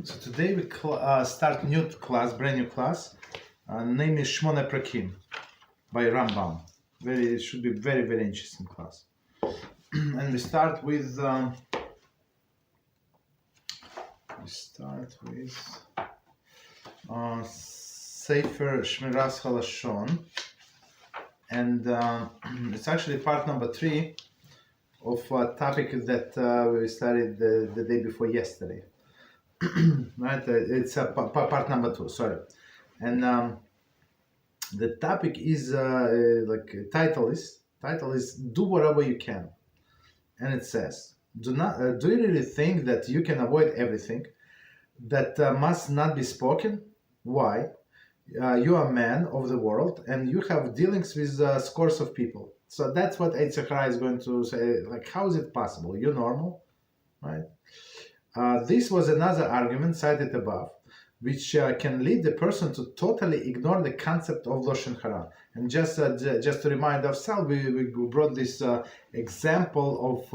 So today we start new class, brand new class. Name is Shemoneh Perakim by Rambam. It should be very interesting class. And we start with Sefer Shmiras Halashon, and it's actually part number 3 of a topic that we studied the day before yesterday. Right, it's part number 2. Sorry, and the topic is title is do whatever you can, and it says do you really think that you can avoid everything that must not be spoken? Why? You are a man of the world and you have dealings with scores of people. So that's what Eitzachar is going to say. Like, how is it possible? You're normal, right? This was another argument cited above, which can lead the person to totally ignore the concept of Lashon Hara. And just to remind ourselves, we brought this example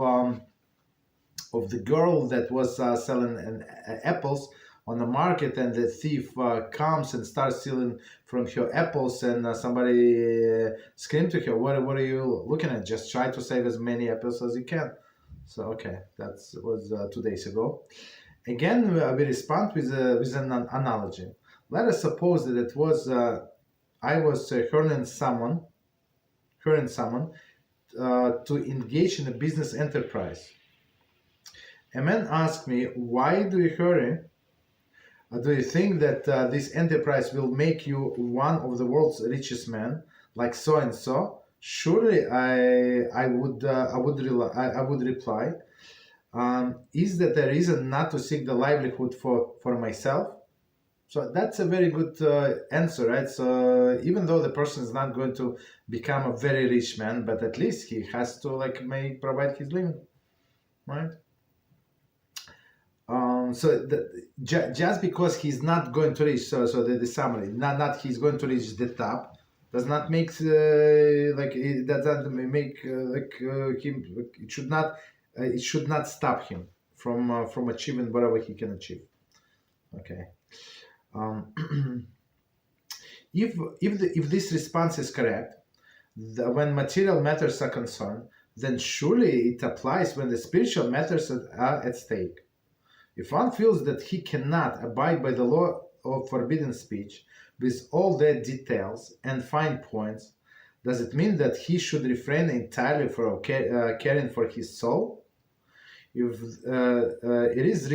of the girl that was selling apples on the market, and the thief comes and starts stealing from her apples, and somebody screamed to her, what are you looking at? Just try to save as many apples as you can. So, okay, that was 2 days ago. Again, we respond with an analogy. Let us suppose that it was I was hurling someone to engage in a business enterprise. A man asked me, why do you hurry? Do you think that this enterprise will make you one of the world's richest men, like so and so? Surely, I would reply, is that a reason not to seek the livelihood for myself? So that's a very good answer, right? So even though the person is not going to become a very rich man, but at least he has to provide his living, right? Just because he's not going to reach, so the summary, not he's going to reach the top, does not make it doesn't make him. It should not stop him from achieving whatever he can achieve. Okay. If this response is correct, when material matters are concerned, then surely it applies when the spiritual matters are at stake. If one feels that he cannot abide by the law of forbidden speech with all their details and fine points, does it mean that he should refrain entirely from caring for his soul? If it is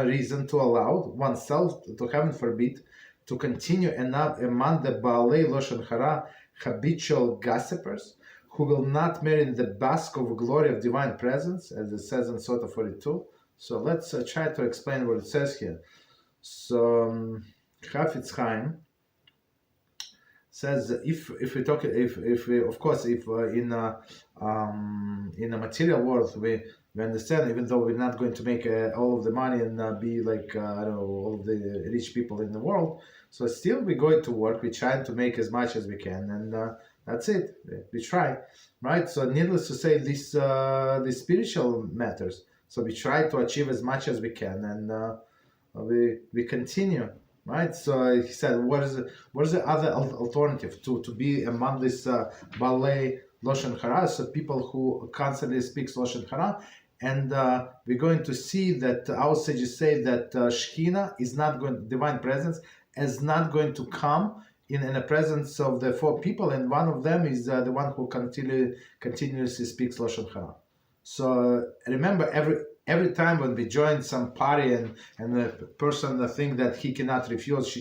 reason to allow oneself to, heaven forbid, to continue among the Baalei Lashon Hara, habitual gossipers, who will not merit the bask of glory of divine presence, as it says in Sota 42. So let's try to explain what it says here. So Chofetz Chaim says if in a material world we understand, even though we're not going to make all of the money and be like all of the rich people in the world, so still we're going to work, we're trying to make as much as we can, and that's it, we try, right? So needless to say, this spiritual matters, so we try to achieve as much as we can, and we continue. Right, so he said, what is the other alternative to be among this Baalei Lashon Hara, so people who constantly speaks Lashon Hara, and we're going to see that our sages say that Shekhinah is not going, divine presence is not going to come in the presence of the 4 people, and one of them is the one who continuously speaks Lashon Hara. So remember, every time when we join some party and the person think that she cannot refuse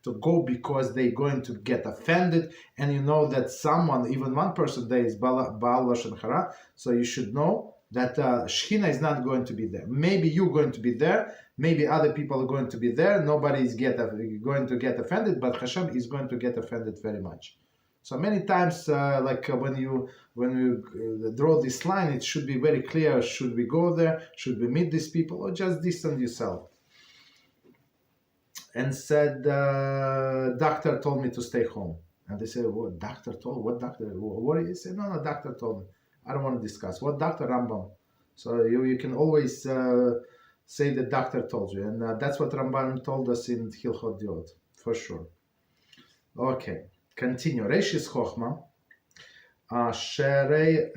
to go because they're going to get offended, and you know that someone, even one person there is Baal Lashon Hara, so you should know that Shekhinah is not going to be there. Maybe you're going to be there, maybe other people are going to be there, nobody is going to get offended, but HaShem is going to get offended very much. So many times, when you draw this line, it should be very clear. Should we go there? Should we meet these people, or just distance yourself? And said, doctor told me to stay home. And they said, what doctor told? What doctor? What did he say? No, doctor told me. I don't want to discuss. What doctor? Rambam. So you can always say the doctor told you, and that's what Rambam told us in Hilchot Diot, for sure. Okay, continue. Reishis Chochma, Sherei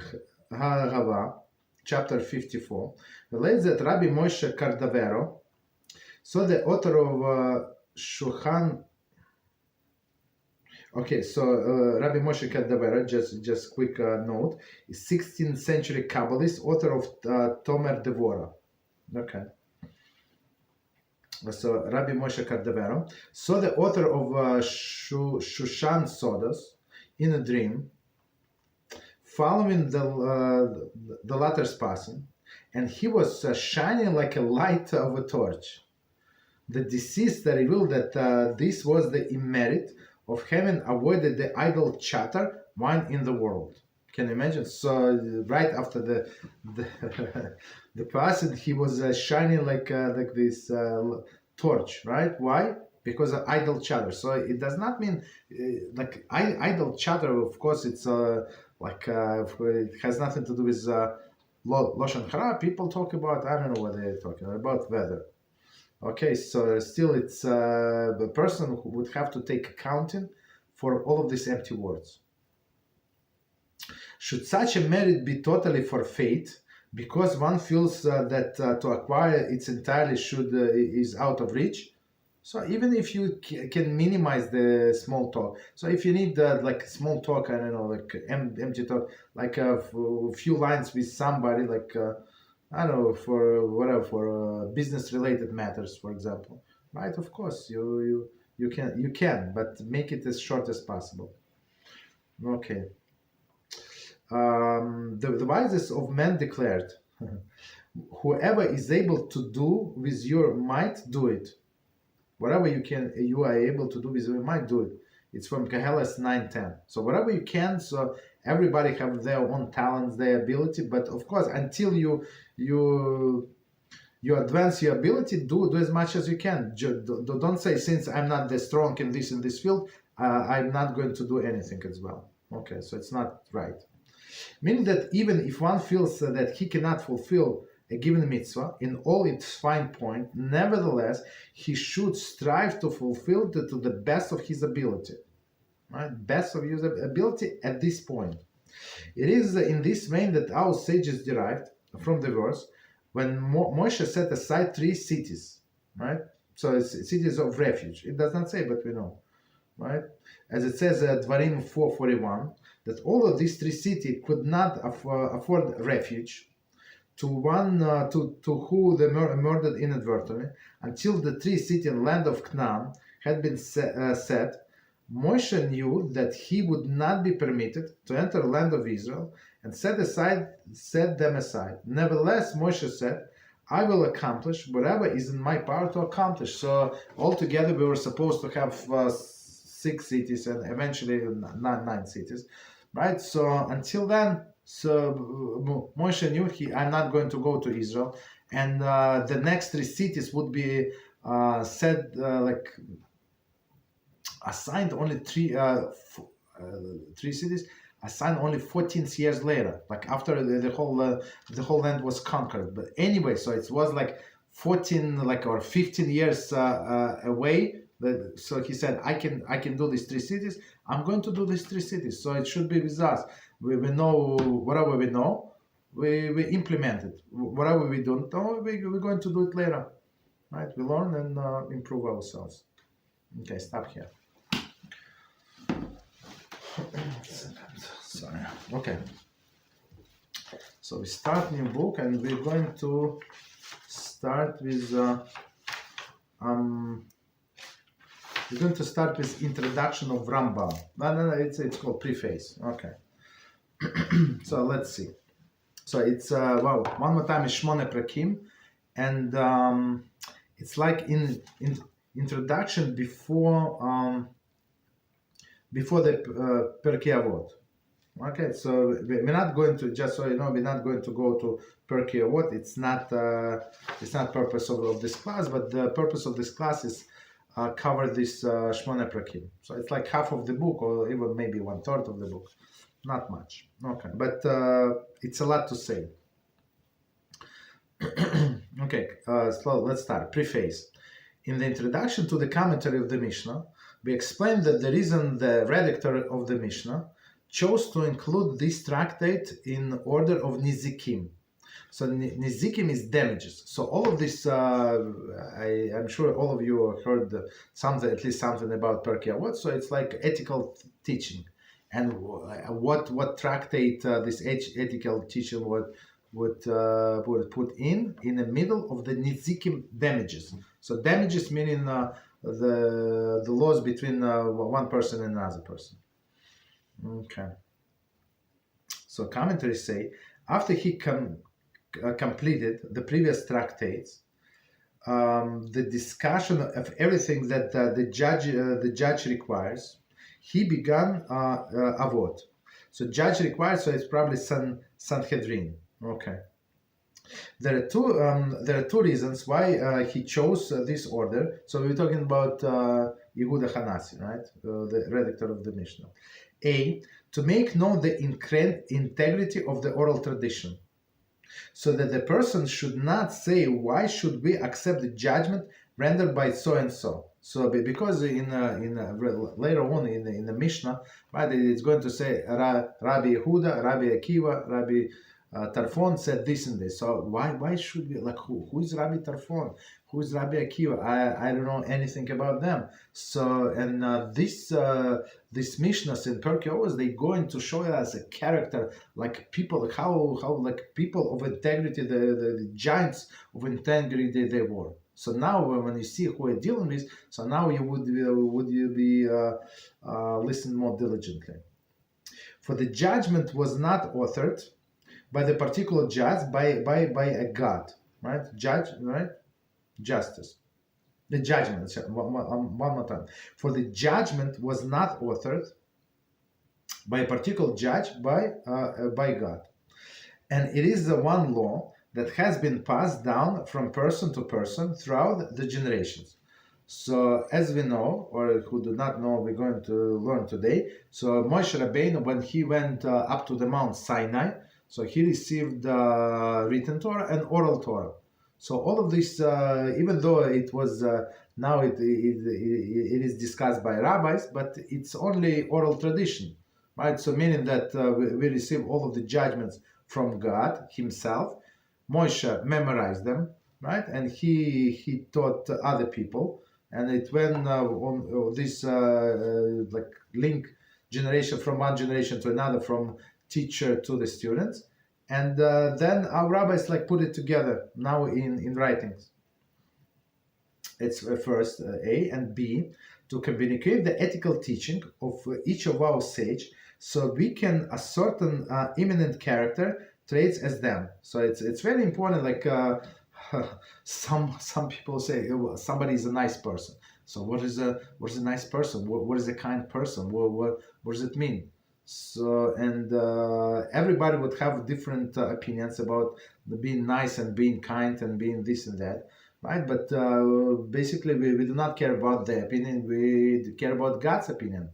HaGava, chapter 54, relates that Rabbi Moshe Cardavero, so the author of Shulchan. Okay, so Rabbi Moshe Cardavero, just quick note, is 16th century Kabbalist, author of Tomer Devora. Okay. So Rabbi Moshe Cardavero saw the author of Shushan Sodos in a dream, following the latter's passing, and he was shining like a light of a torch. The deceased revealed that this was the merit of having avoided the idle chatter wine in the world. Can you imagine? So right after the passing, he was shining like this torch, right? Why? Because of idle chatter. So it does not mean like idle chatter. Of course, it's it has nothing to do with Lashon Hara. People talk about, I don't know what they're talking about, weather. Okay, so still it's the person who would have to take accounting for all of these empty words. Should such a merit be totally forfeit because one feels that to acquire it entirely is out of reach? So even if you can minimize the small talk, so if you need like small talk, I don't know, like empty talk, like a few lines with somebody, like I don't know, for whatever, for business-related matters, for example, right? Of course, you can, but make it as short as possible. Okay. The wisest of men declared, "Whoever is able to do with your might, do it. Whatever you are able to do with your might, do it." It's from Koheles 9:10. So whatever you can. So everybody have their own talents, their ability. But of course, until you advance your ability, do as much as you can. Don't say, since I'm not that strong in this field, I'm not going to do anything as well. Okay, so it's not right. Meaning that even if one feels that he cannot fulfill a given mitzvah in all its fine point, nevertheless, he should strive to fulfill it to the best of his ability. Right? Best of his ability at this point. It is in this vein that our sages derived from the verse when Moshe set aside 3 cities, right? So it's cities of refuge. It does not say, but we know, right? As it says at Dvarim 4:41, that all of these 3 cities could not afford refuge to one to who they murdered inadvertently until the 3 cities in land of Canaan had been set. Moshe knew that he would not be permitted to enter the land of Israel and set them aside. Nevertheless, Moshe said, "I will accomplish whatever is in my power to accomplish." So altogether, we were supposed to have 6 cities and eventually 9 cities, right? So until then, so Moshe knew I'm not going to go to Israel, and the next 3 cities would be assigned only 3 cities, assigned only 14 years later, like after the whole land was conquered. But anyway, so it was like 14 or 15 years away. So he said, I can do these 3 cities. I'm going to do these 3 cities. So it should be with us. We know whatever we know, we implement it. Whatever we don't know, we're going to do it later, right? We learn and improve ourselves. Okay, stop here. Sorry. Okay. So we start new book, and we're going to start with we're going to start with introduction of Rambam. No, it's called Preface. Okay. So let's see. So it's one more time is Shemoneh Perakim, and it's like in introduction before the Pirkei Avot. Okay, so we're not going to, just so you know, we're not going to go to Pirkei Avot. It's not purpose of this class, but the purpose of this class is cover this Shemoneh Perakim. So it's like half of the book, or even maybe 1/3 of the book. Not much. Okay, but it's a lot to say. Okay, Okay, so let's start. Preface. In the introduction to the commentary of the Mishnah, we explained that the reason the redactor of the Mishnah chose to include this tractate in order of nizikim. So nizikim is damages. So all of this, I'm sure all of you have heard something, at least something about Pirkei Avot. So it's like ethical teaching, and what tractate this ethical teaching would put in the middle of the nizikim damages. So damages meaning the laws between one person and another person. Okay. So commentaries say after he completed the previous tractates, the discussion of everything that the judge requires, he began Avot. So judge requires, so it's probably Sanhedrin. Okay. There are two reasons why he chose this order. So we're talking about Yehuda Hanassi, right? The redactor of the Mishnah. A, to make known the integrity of the oral tradition, so that the person should not say, why should we accept the judgment rendered by so and so. So because later on in the Mishnah, right, it's going to say Rabbi Yehuda, Rabbi Akiva, Rabbi Tarfon said this and this. So why should we, like, who is Rabbi Tarfon? Who is Rabbi Akiva? I don't know anything about them. So and this Mishnahs in Pirkei Avot, they going to show us a character, like people, how like people of integrity, the giants of integrity they were. So now when you see who we're dealing with, so now you would be listen more diligently. For the judgment was not authored by the particular judge, by a God, right? Judge, right? Justice. The judgment, one more time. For the judgment was not authored by a particular judge, by God. And it is the one law that has been passed down from person to person throughout the generations. So as we know, or who do not know, we're going to learn today. So Moshe Rabbeinu, when he went up to the Mount Sinai, so he received written Torah and oral Torah. So all of this, even though it was now it is discussed by rabbis, but it's only oral tradition, right? So meaning that we receive all of the judgments from God Himself. Moshe memorized them, right? And he taught other people, and it went on this like link generation from one generation to another, from teacher to the students, and then our rabbis like put it together now in writings. It's first A, and B, to communicate the ethical teaching of each of our sage, so we can ascertain imminent character traits as them. So it's very important. Like some people say somebody is a nice person. So what is a nice person? What is a kind person? What does it mean? So and everybody would have different opinions about being nice and being kind and being this and that, right? But basically we do not care about the opinion. We care about God's opinion,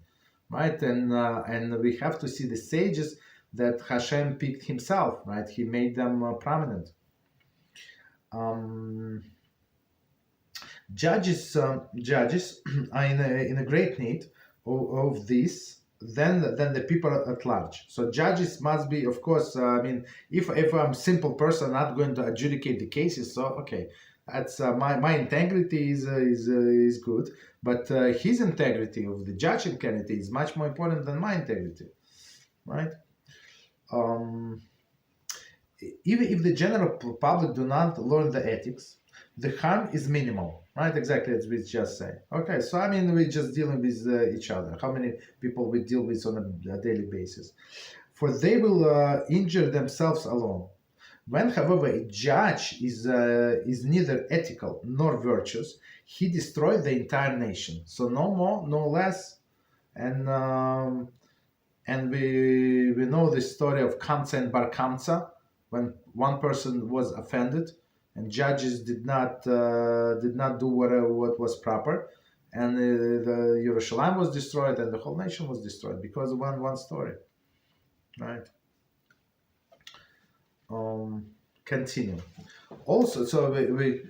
right? And we have to see the sages that HaShem picked Himself, right? He made them prominent. Judges are in a great need of this than the people at large. So judges must be, of course, I mean, if I'm a simple person, not going to adjudicate the cases, so okay, that's my integrity is good, but his integrity of the judge integrity is much more important than my integrity, right? Even if the general public do not learn the ethics, the harm is minimal, right? Exactly as we just said. Okay, so I mean, we're just dealing with each other. How many people we deal with on a daily basis? For they will injure themselves alone. When, however, a judge is neither ethical nor virtuous, he destroyed the entire nation. So no more, no less, and we know the story of Kamsa and Bar Kamsa, when one person was offended and judges did not do what was proper, and the Yerushalayim was destroyed and the whole nation was destroyed because of one story, right? Continue. Also, so the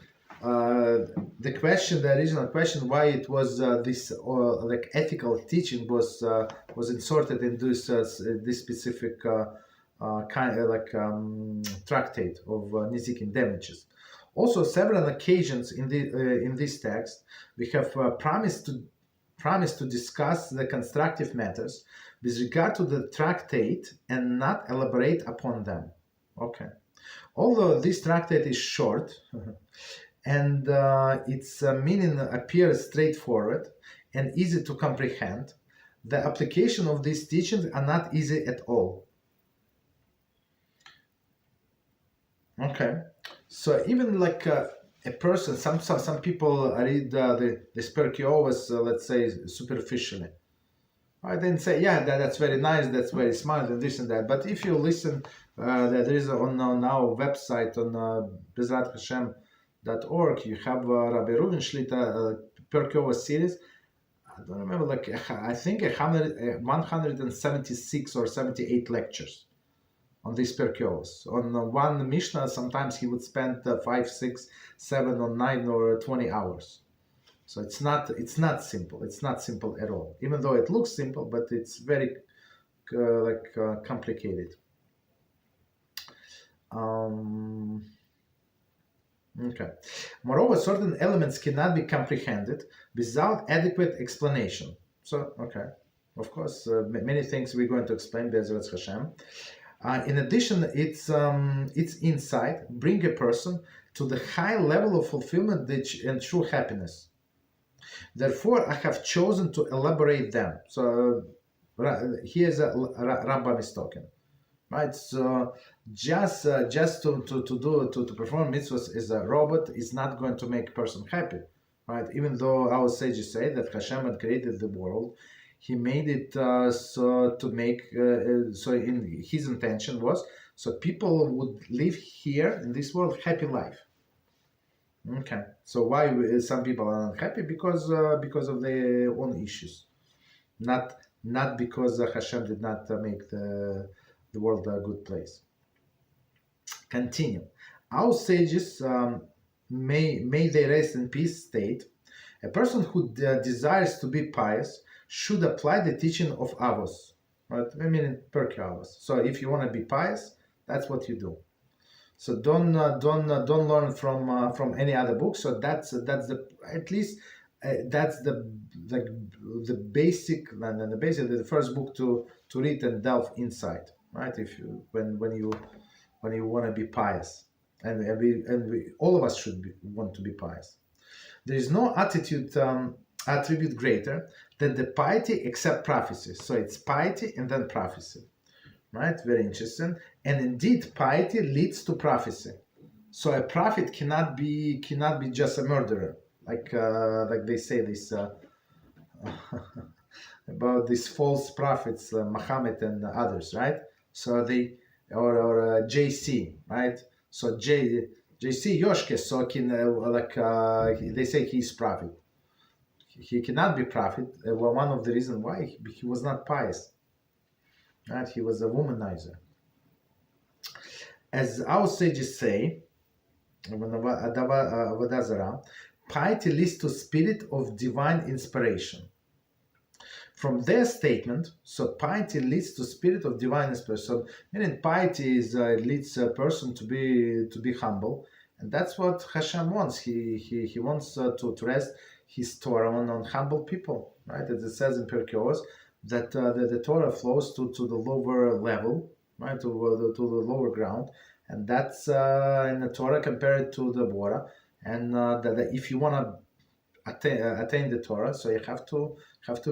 question, the original question, why it was this like ethical teaching was inserted in this specific kind tractate of Nizikin damages. Also, several occasions in this text we have promised to discuss the constructive matters with regard to the tractate and not elaborate upon them. Okay. Although this tractate is short and its meaning appears straightforward and easy to comprehend, the application of these teachings are not easy at all. Okay, so even like a person, some people read this Pirkei Avot, let's say, superficially. I then say, yeah, that's very nice, that's very smart, and this and that. But if you listen, there is on our website on Beezrat HaShem.org, you have Rabbi Reuven Shlita Pirkei Avot series. I don't remember, like I think 176 or 78 lectures on these Pirkei Avot. On one Mishnah, sometimes he would spend 5, 6, 7, or 9 or 20 hours. So it's not simple. It's not simple at all. Even though it looks simple, but it's very complicated. Okay. Moreover, certain elements cannot be comprehended without adequate explanation. So, okay, of course, many things we're going to explain. Beezrat HaShem. In addition, its insight bring a person to the high level of fulfillment and true happiness. Therefore, I have chosen to elaborate them. So here's a Rambam is talking, right? So just to perform mitzvot as a robot is not going to make a person happy, right? Even though our sages say that HaShem had created the world, He made it so to make so in His intention was so people would live here in this world happy life. Okay, so why some people are unhappy? Because of their own issues, not because HaShem did not make the world a good place. Continue. Our sages, may they rest in peace, state, a person who desires to be pious should apply the teaching of Avos, right? I mean in Pirkei Avot. So if you want to be pious, that's what you do. So don't learn from any other book. So that's the at least that's the basic and the first book to read and delve inside, right? If you when you want to be pious, and we all of us should want to be pious. There is no attribute greater than the piety except prophecy. So it's piety and then prophecy. Right, very interesting. And indeed, piety leads to prophecy. So a prophet cannot be just a murderer, like they say this about these false prophets, Muhammad and others, right? So they or JC, right? So JC Yoshke, so they say he's prophet. He cannot be prophet. Well, one of the reasons why he was not pious. Right? He was a womanizer. As our sages say, piety leads to spirit of divine inspiration. From their statement, so piety leads to spirit of divine inspiration. So, meaning piety leads a person to be humble, and that's what HaShem wants. He wants to rest His Torah on humble people, right? As it says in Pirkei Avot, that the Torah flows to the lower level, right, to the lower ground, and that's in the Torah compared to the Bora, and that if you want to attain the Torah, so you have to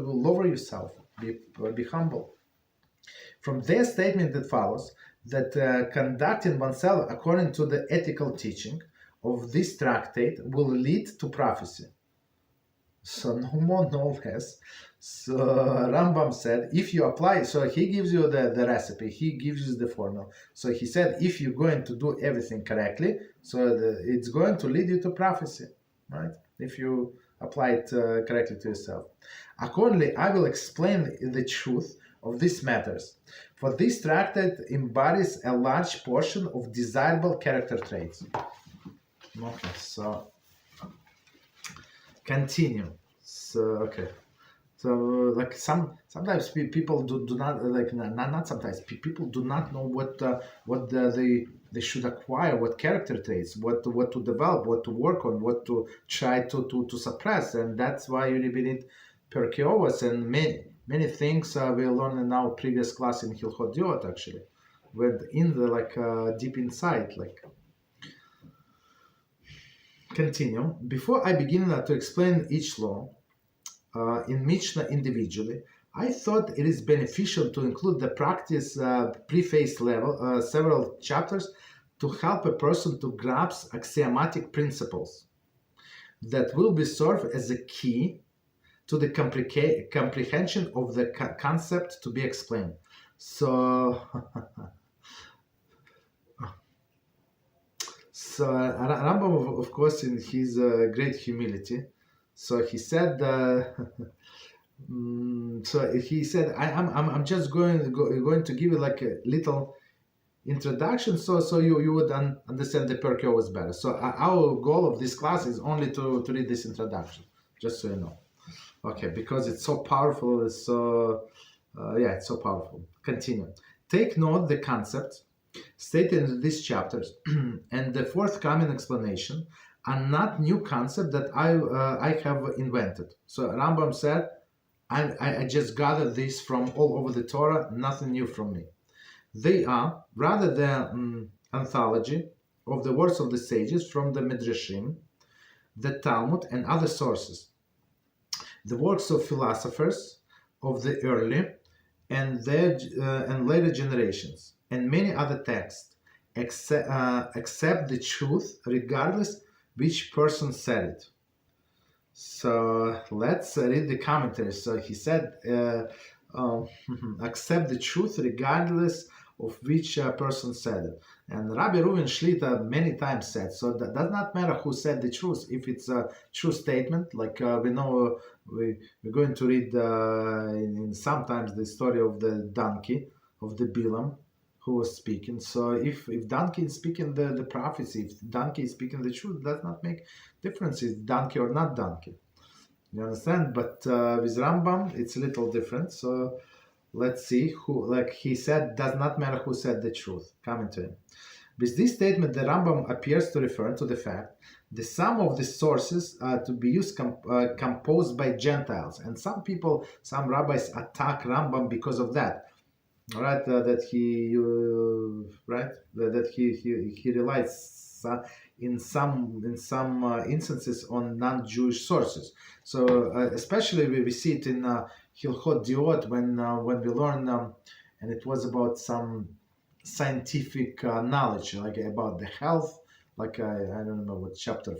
lower yourself, be humble. From their statement that follows that conducting oneself according to the ethical teaching of this tractate will lead to prophecy. So no more, no less. So Rambam said, if you apply, so he gives you the recipe, he gives you the formula. So he said, if you're going to do everything correctly, so it's going to lead you to prophecy, right? If you apply it correctly to yourself. Accordingly, I will explain the truth of these matters. For this tractate embodies a large portion of desirable character traits. Okay, so continue. So okay. So like sometimes people do not like not sometimes people do not know what they should acquire, what character traits, what to develop, what to work on, what to try to suppress, and that's why you really need Pirkei Avot and many things we learned in our previous class in Hilchot Diot actually, with in the deep inside like. Continue. Before I begin to explain each law in Mishnah individually, I thought it is beneficial to include the practice preface level, several chapters, to help a person to grasp axiomatic principles that will be serve as a key to the comprehension of the concept to be explained. So, Rambam, of course, in his great humility, so he said, I'm just going to give you like a little introduction, so you would understand the Pirkei Avot better. So our goal of this class is only to read this introduction, just so you know. Okay, because it's so powerful. It's so it's so powerful. Continue. Take note the concepts stated in these chapters and the forthcoming explanation are not new concept that I have invented. So Rambam said, I just gathered this from all over the Torah, nothing new from me. They are rather the anthology of the words of the sages from the Midrashim, the Talmud, and other sources. The works of philosophers of the early and later generations, and many other texts, accept the truth regardless which person said it. So let's read the commentaries. So he said, accept the truth regardless of which person said it. And Rabbi Reuven Shlita many times said, so that does not matter who said the truth. If it's a true statement, like we know, we're going to read in sometimes the story of the donkey, of the Bilam, who was speaking. So if donkey is speaking the prophecy, if donkey is speaking the truth, does not make difference if donkey or not donkey. You understand? But with Rambam, it's a little different. So let's see who, like he said, does not matter who said the truth. Commentary. With this statement, the Rambam appears to refer to the fact the sum of the sources to be used composed by Gentiles, and some rabbis attack Rambam because of that. Right, that he relies in some instances on non-Jewish sources. So especially we see it in Hilchot Diot when we learn, and it was about some scientific knowledge, like about the health, like I don't know what chapter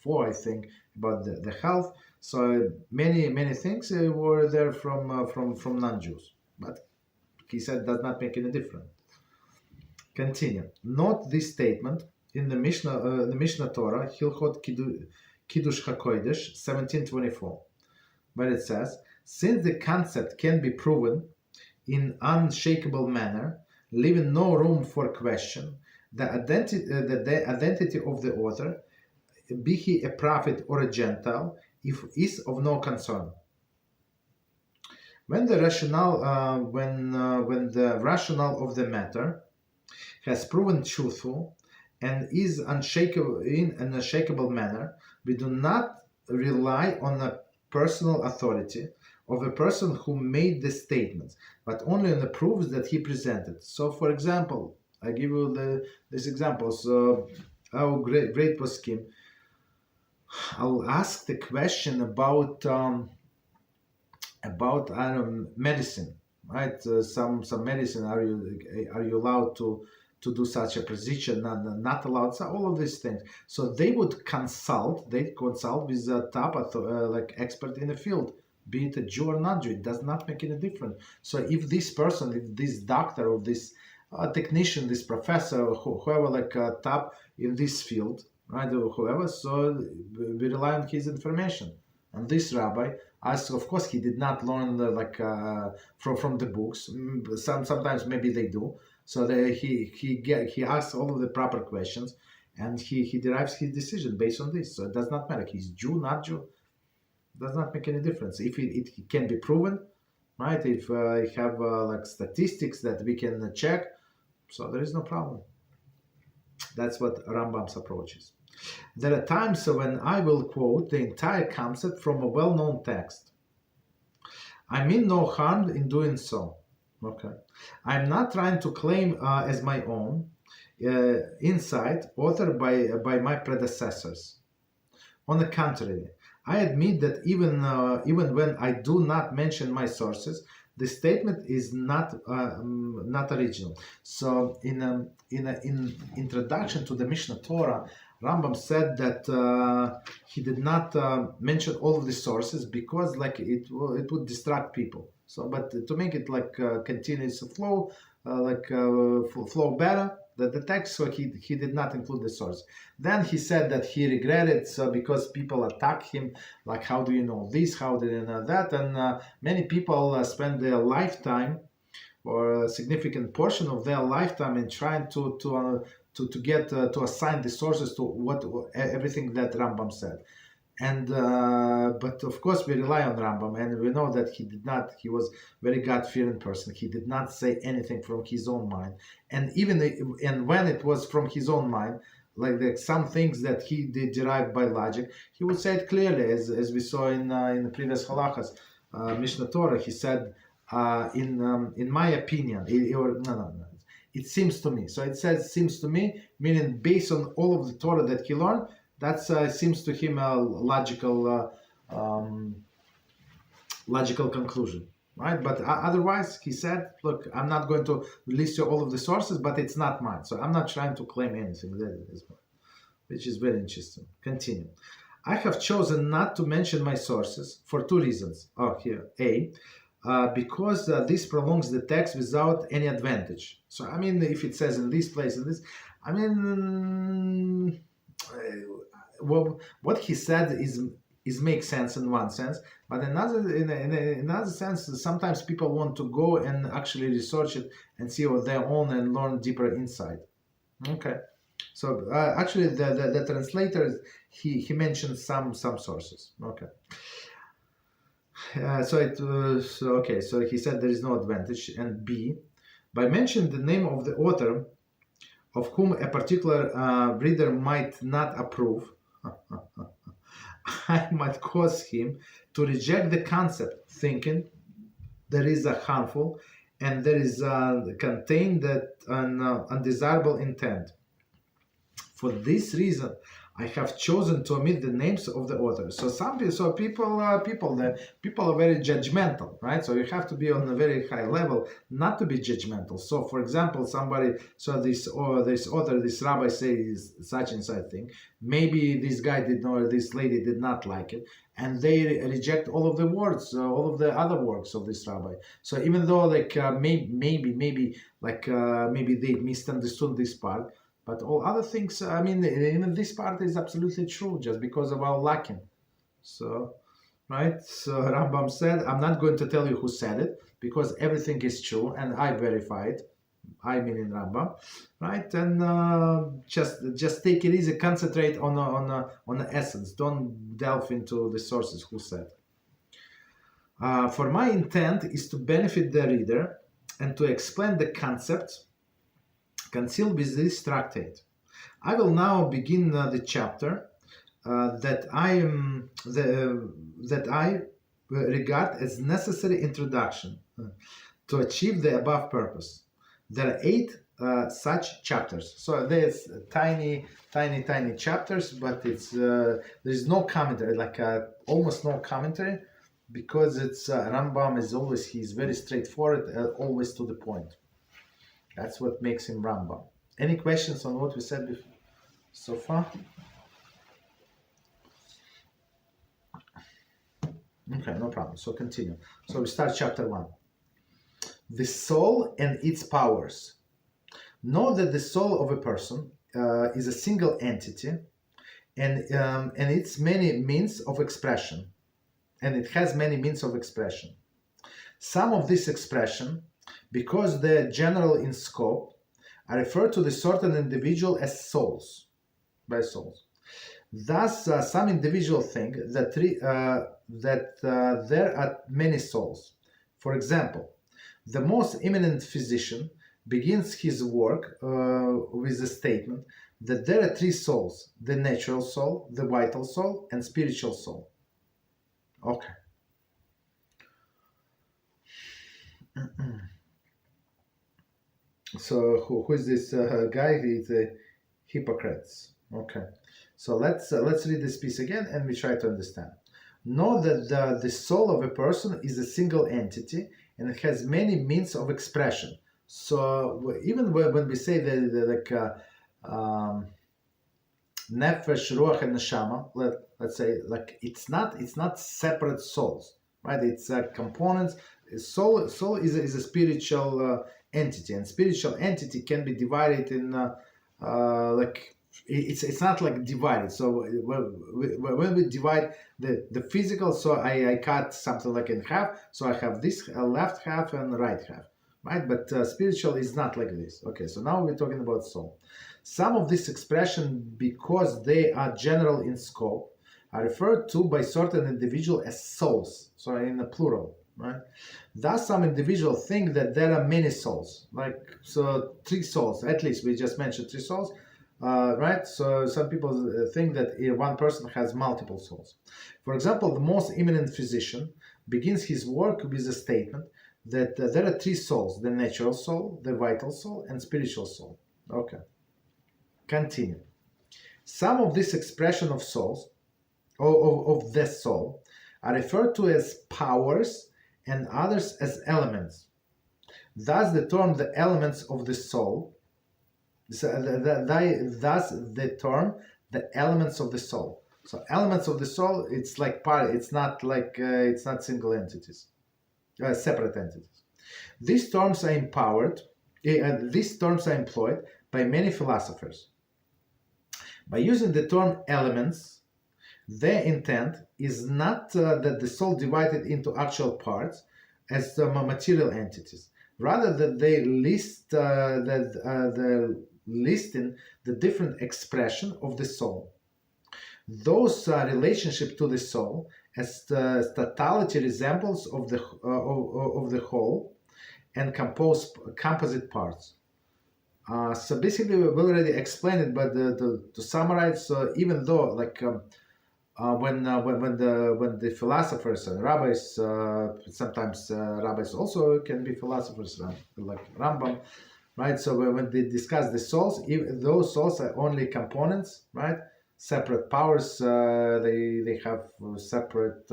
4 I think about the health. So many things were there from non-Jews, but he said does not make any difference. Continue. Note this statement in the Mishnah Torah, Hilchot Kiddush HaKodesh 17:24, where it says, since the concept can be proven in unshakable manner, leaving no room for question, the identity of the author, be he a prophet or a Gentile, is of no concern. When the rationale, when the rationale of the matter has proven truthful and is unshakable in an unshakable manner, we do not rely on the personal authority of a person who made the statements, but only on the proofs that he presented. So, for example, I give you this example. So, our great poskim, I'll ask the question about medicine, right? Some medicine, are you allowed to do such a procedure? Not allowed. So all of these things. So they would consult. They consult with a top expert in the field, be it a Jew or not Jew. It does not make any difference. So if this person, if this doctor or this technician, this professor, whoever top in this field, right, or whoever, so we rely on his information. And this rabbi, as of course he did not learn from the books. Sometimes maybe they do. So he asks all of the proper questions, and he derives his decision based on this. So it does not matter. He's Jew, not Jew. Does not make any difference. If it can be proven, right? If you have like statistics that we can check, so there is no problem. That's what Rambam's approach is. There are times when I will quote the entire concept from a well-known text. I mean no harm in doing so. Okay, I'm not trying to claim as my own insight authored by my predecessors. On the contrary, I admit that even when I do not mention my sources, the statement is not original. So in introduction to the Mishnah Torah, Rambam said that he did not mention all of the sources because like it would distract people. So, but to make it like continuous flow, flow better, the text, so he did not include the source. Then he said that he regretted because people attack him, like how do you know this, how do you know that, and many people spend their lifetime or a significant portion of their lifetime in trying to get to assign the sources to everything that Rambam said. And but of course we rely on Rambam, and we know that he was very God-fearing person. He did not say anything from his own mind, and when it was from his own mind, like some things that he did derive by logic, he would say it clearly, as we saw in the previous Halachos, Mishnah Torah. He said, in my opinion, it seems to me. So it says seems to me, meaning based on all of the Torah that he learned. That seems to him a logical conclusion, right? But otherwise, he said, look, I'm not going to list you all of the sources, but it's not mine. So I'm not trying to claim anything, which is very interesting. Continue. I have chosen not to mention my sources for two reasons. Oh, here. Because this prolongs the text without any advantage. So, I mean, if it says in this place, in this, I mean... well, what he said is makes sense in one sense, but in another sense, sometimes people want to go and actually research it and see on their own and learn deeper insight. Okay, so actually the translator he mentioned some sources. Okay, so he said there is no advantage, and B, by mentioning the name of the author of whom a particular reader might not approve, I might cause him to reject the concept, thinking there is a harmful and there is contained that an undesirable intent. For this reason, I have chosen to omit the names of the authors. So people are very judgmental, right? So you have to be on a very high level not to be judgmental. So, for example, this author, this rabbi says such and such thing. Maybe this guy this lady did not like it, and they reject all of the words, all of the other works of this rabbi. So even though maybe they misunderstood this part. But all other things, I mean, even this part is absolutely true just because of our lacking. So, right? So Rambam said, I'm not going to tell you who said it because everything is true and I verify it. I mean in Rambam, right? And just take it easy, concentrate on the essence. Don't delve into the sources who said. For my intent is to benefit the reader and to explain the concept concealed with this tractate. I will now begin the chapter that I regard as necessary introduction to achieve the above purpose. There are 8 such chapters. So there's tiny chapters, but it's there is no commentary, almost no commentary, because it's Rambam is always he's very straightforward, always to the point. That's what makes him Rambam. Any questions on what we said before, so far? Okay, no problem. So continue. So we start chapter 1. The soul and its powers. Know that the soul of a person is a single entity, and its many means of expression. and it has many means of expression. Some of this expression, because they're general in scope, are referred to the certain individual as souls, by souls. Thus, some individual think that there are many souls. For example, the most eminent physician begins his work with the statement that there are three souls: the natural soul, the vital soul, and spiritual soul. Okay. So who is this guy? He's a Hippocrates. Okay. So let's read this piece again and we try to understand. Know that the soul of a person is a single entity and it has many means of expression. So even when we say that nefesh, ruach, and neshama, let's say like it's not separate souls, right? It's components. Soul is a spiritual entity, and spiritual entity can be divided in like it's not like divided. So when we divide the physical, so I cut something like in half, so I have this left half and right half, right? But spiritual is not like this. Okay, so now we're talking about soul. Some of this expression, because they are general in scope, are referred to by certain individual as souls, so in the plural, right? Thus, some individuals think that there are many souls, like so three souls, at least we just mentioned three souls, right? So some people think that one person has multiple souls. For example, the most eminent physician begins his work with a statement that there are three souls: the natural soul, the vital soul, and spiritual soul. Okay. Continue. Some of this expression of souls, of the soul, are referred to as powers and others as elements. Thus the term the elements of the soul, thus the term the elements of the soul. So elements of the soul, it's like part, it's not like, it's not single entities, separate entities. These terms are employed by many philosophers. By using the term elements, their intent is not that the soul divided into actual parts as material entities, rather that they listing the different expression of the soul. Those relationship to the soul as totality resembles of the whole and composite parts. So basically we already explained it, but to summarize, so even though like when the philosophers and rabbis, sometimes rabbis also can be philosophers, like Rambam, right? So when they discuss the souls, those souls are only components, right? Separate powers. They have separate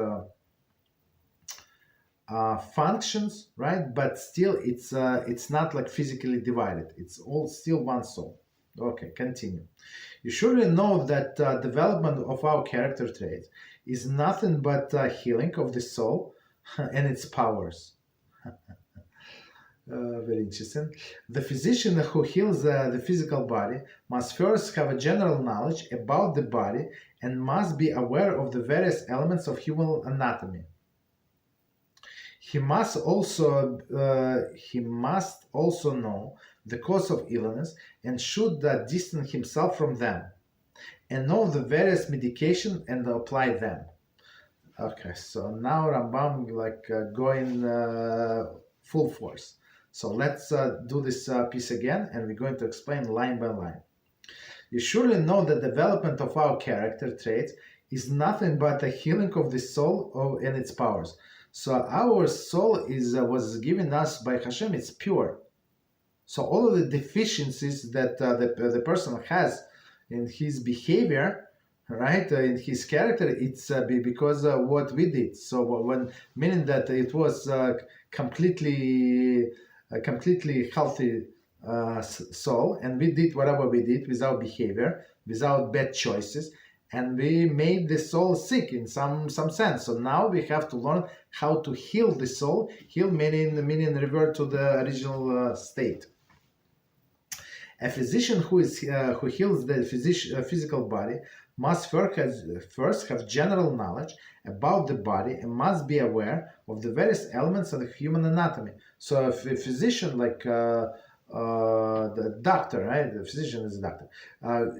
functions, right? But still, it's not like physically divided. It's all still one soul. Okay, continue. You surely know that development of our character traits is nothing but healing of the soul and its powers. Very interesting. The physician who heals the physical body must first have a general knowledge about the body and must be aware of the various elements of human anatomy. He must also know the cause of illness and should distance himself from them, and know the various medication and apply them. Okay, so now Rambam going full force. So let's do this piece again, and we're going to explain line by line. You surely know the development of our character traits is nothing but a healing of the soul and its powers. So our soul was given us by HaShem. It's pure. So all of the deficiencies that the person has in his behavior, right, in his character, it's because what we did. So meaning that it was completely healthy soul, and we did whatever we did without behavior, without bad choices, and we made the soul sick in some sense. So now we have to learn how to heal the soul. Heal meaning revert to the original state. A physician who heals the physical body must first have general knowledge about the body and must be aware of the various elements of the human anatomy. So if a physician, like the doctor, right? The physician is a doctor.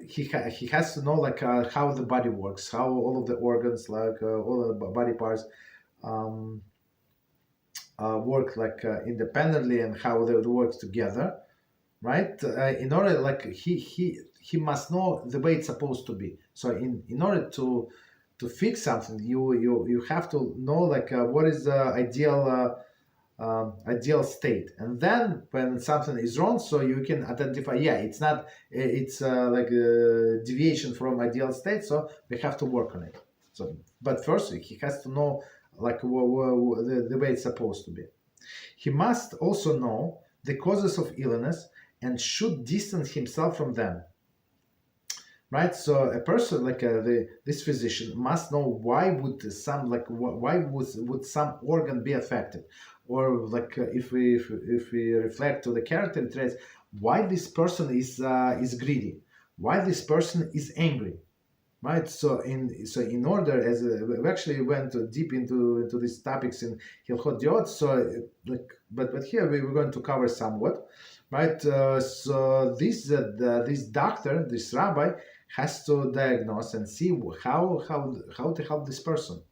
He has to know like how the body works, how all of the organs, like all the body parts, work like independently and how they work together, right? In order, like he must know the way it's supposed to be. So in order to fix something, you have to know like what is the ideal state, and then when something is wrong, so you can identify, yeah, it's not, it's like a deviation from ideal state, so we have to work on it. So but first he has to know like the way it's supposed to be. He must also know the causes of illness and should distance himself from them, right? So a person like this physician must know why would some organ be affected, or like if we reflect to the character traits, why this person is greedy, why this person is angry, right? So in order, as we actually went deep into these topics in Hilchot Diot, so like but here we're going to cover somewhat, right? So this doctor, this rabbi, has to diagnose and see how to help this person,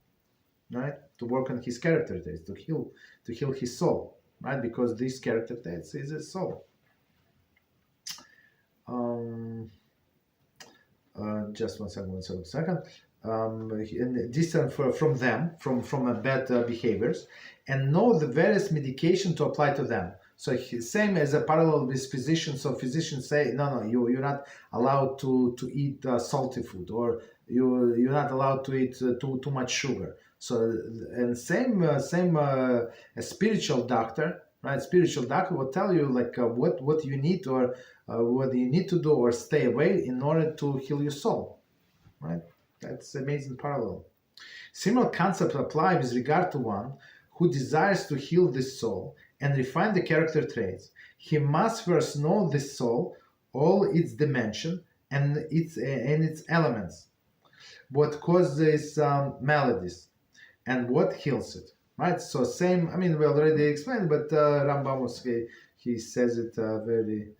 right? To work on his character traits, to heal his soul, right? Because this character traits is a soul. Just one second. Distance from them, from bad behaviors, and know the various medication to apply to them. So same as a parallel with physicians. So physicians say, no, you're not allowed to eat salty food, or you're not allowed to eat too much sugar. So and same a spiritual doctor, right? Spiritual doctor will tell you like what you need, or what you need to do or stay away in order to heal your soul, right? That's amazing parallel. Similar concepts apply with regard to one who desires to heal this soul and refine the character traits. He must first know this soul, all its dimension and its elements, what causes maladies, and what heals it. Right. So same. I mean, we already explained, but Rambam he says it very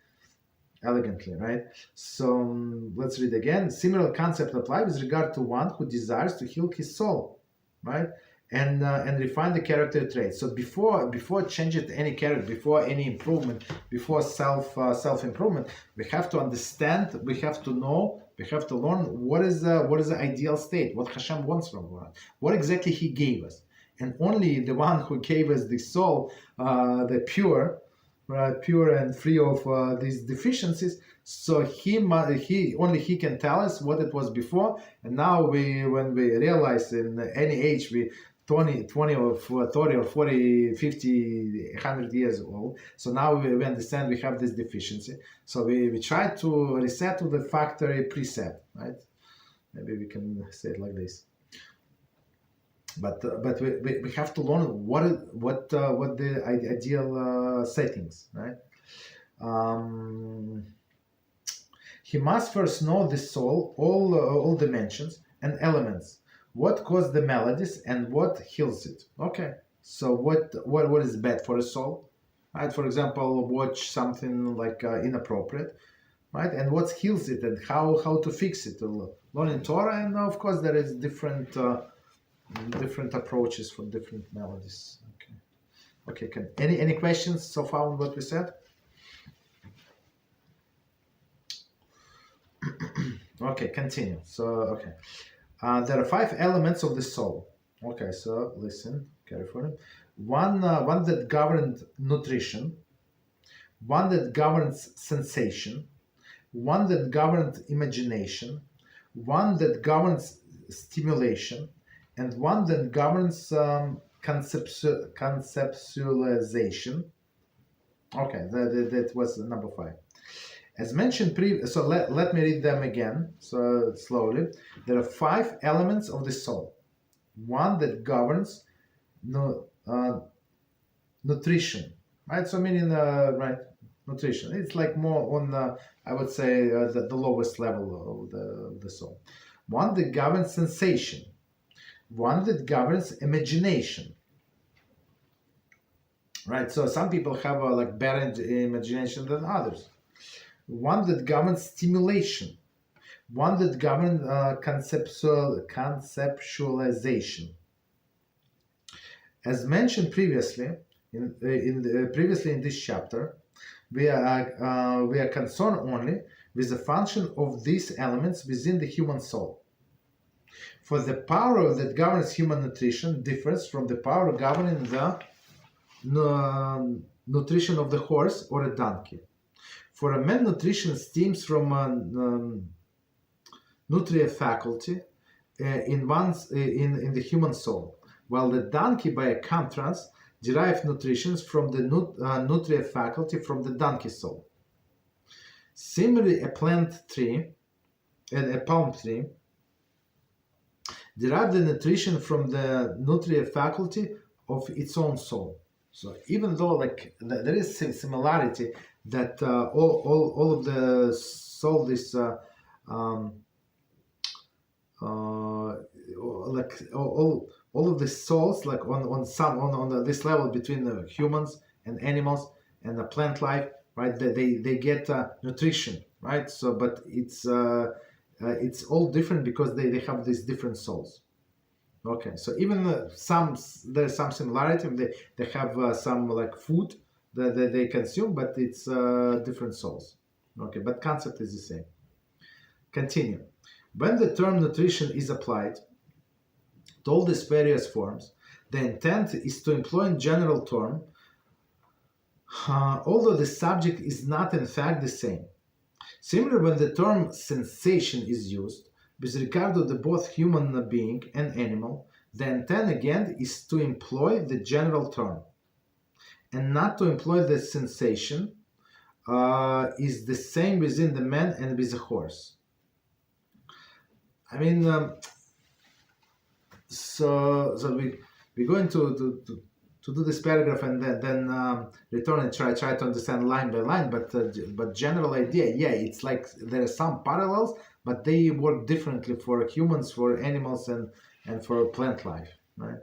elegantly, right? So let's read again. Similar concept apply with regard to one who desires to heal his soul, right? And refine the character traits. So before changing any character, before any improvement, before self improvement, we have to understand, we have to know, we have to learn what is the ideal state, what HaShem wants from us, what exactly He gave us, and only the one who gave us the soul, the pure, right, pure and free of these deficiencies. So he can tell us what it was before, and now when we realize in any age, we 20 or 30 or 40, 50, 100 years old. So now we understand we have this deficiency. So we try to reset to the factory preset, right? Maybe we can say it like this. But we have to learn what the ideal settings, right? He must first know the soul, all dimensions and elements, what causes the maladies and what heals it. Okay, so what is bad for a soul, right? For example, watch something like inappropriate, right? And what heals it and how to fix it. Learn in Torah, and of course there is different approaches for different maladies. Okay. Any questions so far on what we said? Okay, continue. So okay. There are 5 elements of the soul. Okay, so listen carefully. One that governs nutrition, one that governs sensation, one that governs imagination, one that governs stimulation, and one that governs conceptualization. Okay, that was number 5. As mentioned previously, so let me read them again, so slowly. There are 5 elements of the soul. One that governs nutrition, right? So meaning, right, nutrition. It's like more on, I would say, the lowest level of the soul. one that governs sensation, one that governs imagination. Right, so some people have like better imagination than others. One that governs stimulation, one that governs conceptualization. As mentioned previously, previously in this chapter, we are concerned only with the function of these elements within the human soul. For the power that governs human nutrition differs from the power governing the nutrition of the horse or a donkey. For a man, nutrition stems from a nutrient faculty in the human soul, while the donkey, by a contrast, derives nutrition from the nutrient faculty from the donkey soul. Similarly, a palm tree derives the nutrition from the nutrient faculty of its own soul. So even though like there is similarity that all of the soul, this like all of the souls, like on this level between the humans and animals and the plant life, right? They get nutrition, right? So but it's all different because they have these different souls. Okay, so even there's some similarity. They have some like food that they consume, but it's different souls. Okay, but concept is the same. Continue. When the term nutrition is applied to all these various forms, the intent is to employ a general term, although the subject is not in fact the same. Similarly, when the term sensation is used with regard to the both human being and animal, the intent again is to employ the general term, and not to employ the sensation is the same within the man and with the horse. I mean, so we're going to do this paragraph and then return and try to understand line by line. But general idea, yeah, it's like there are some parallels, but they work differently for humans, for animals, and for plant life, right?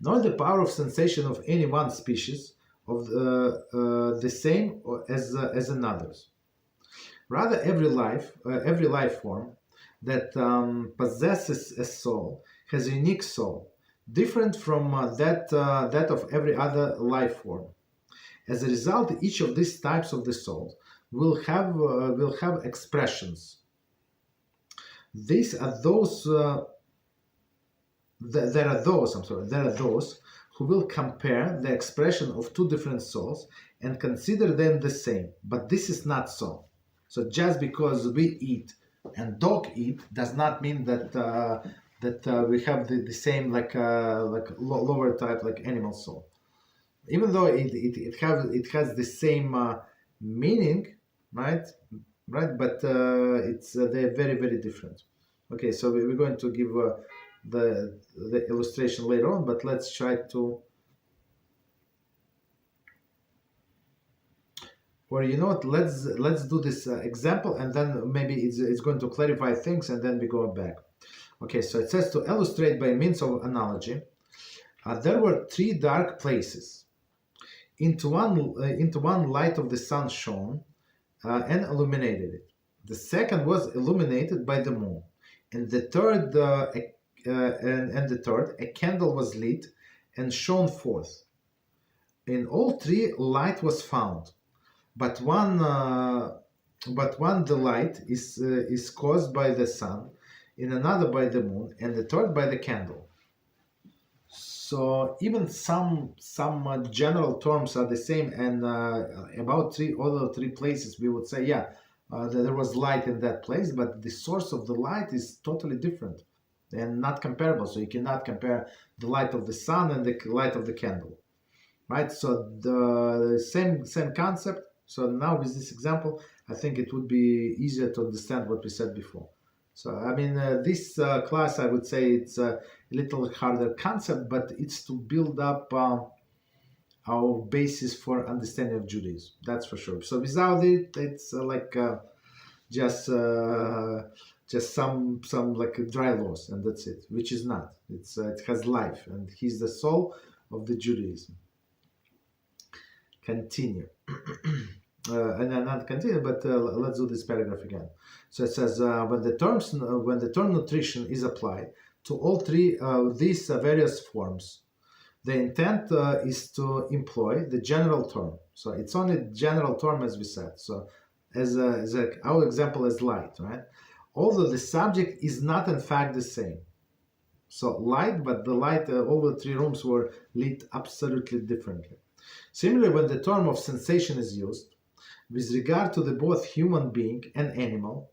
Nor the power of sensation of any one species of the same as another's. Rather, every life form that possesses a soul has a unique soul, different from that of every other life form. As a result, each of these types of the soul will have expressions. These are those. There are those who will compare the expression of two different souls and consider them the same. But this is not so. So just because we eat and dog eat does not mean that we have the same like lower type like animal soul. Even though it has the same meaning, right? But they're very, very different. Okay, so we're going to give the illustration later on, but let's try to. Or you know what? Let's do this example, and then maybe it's going to clarify things, and then we go back. Okay, so it says to illustrate by means of analogy. There were three dark places. Into one light of the sun shone and illuminated it. The second was illuminated by the moon, and the third a candle was lit and shone forth. In all three, light was found, but one the light is caused by the sun, in another by the moon, and the third by the candle. So even some general terms are the same, and about three places we would say, yeah, there was light in that place, but the source of the light is totally different and not comparable. So you cannot compare the light of the sun and the light of the candle, right? So the same concept. So now with this example, I think it would be easier to understand what we said before. So I mean, this class, I would say it's a little harder concept, but it's to build up our basis for understanding of Judaism. That's for sure. So without it, it's just just some like dry laws, and that's it, which is not. It has life, and he's the soul of the Judaism. Continue. And not continue, but let's do this paragraph again. So it says, when the term nutrition is applied to all three these various forms, the intent is to employ the general term. So it's only general term, as we said. So as our example is light, right? Although the subject is not in fact the same. So light, but the light, all the three rooms were lit absolutely differently. Similarly, when the term of sensation is used, with regard to the both human being and animal,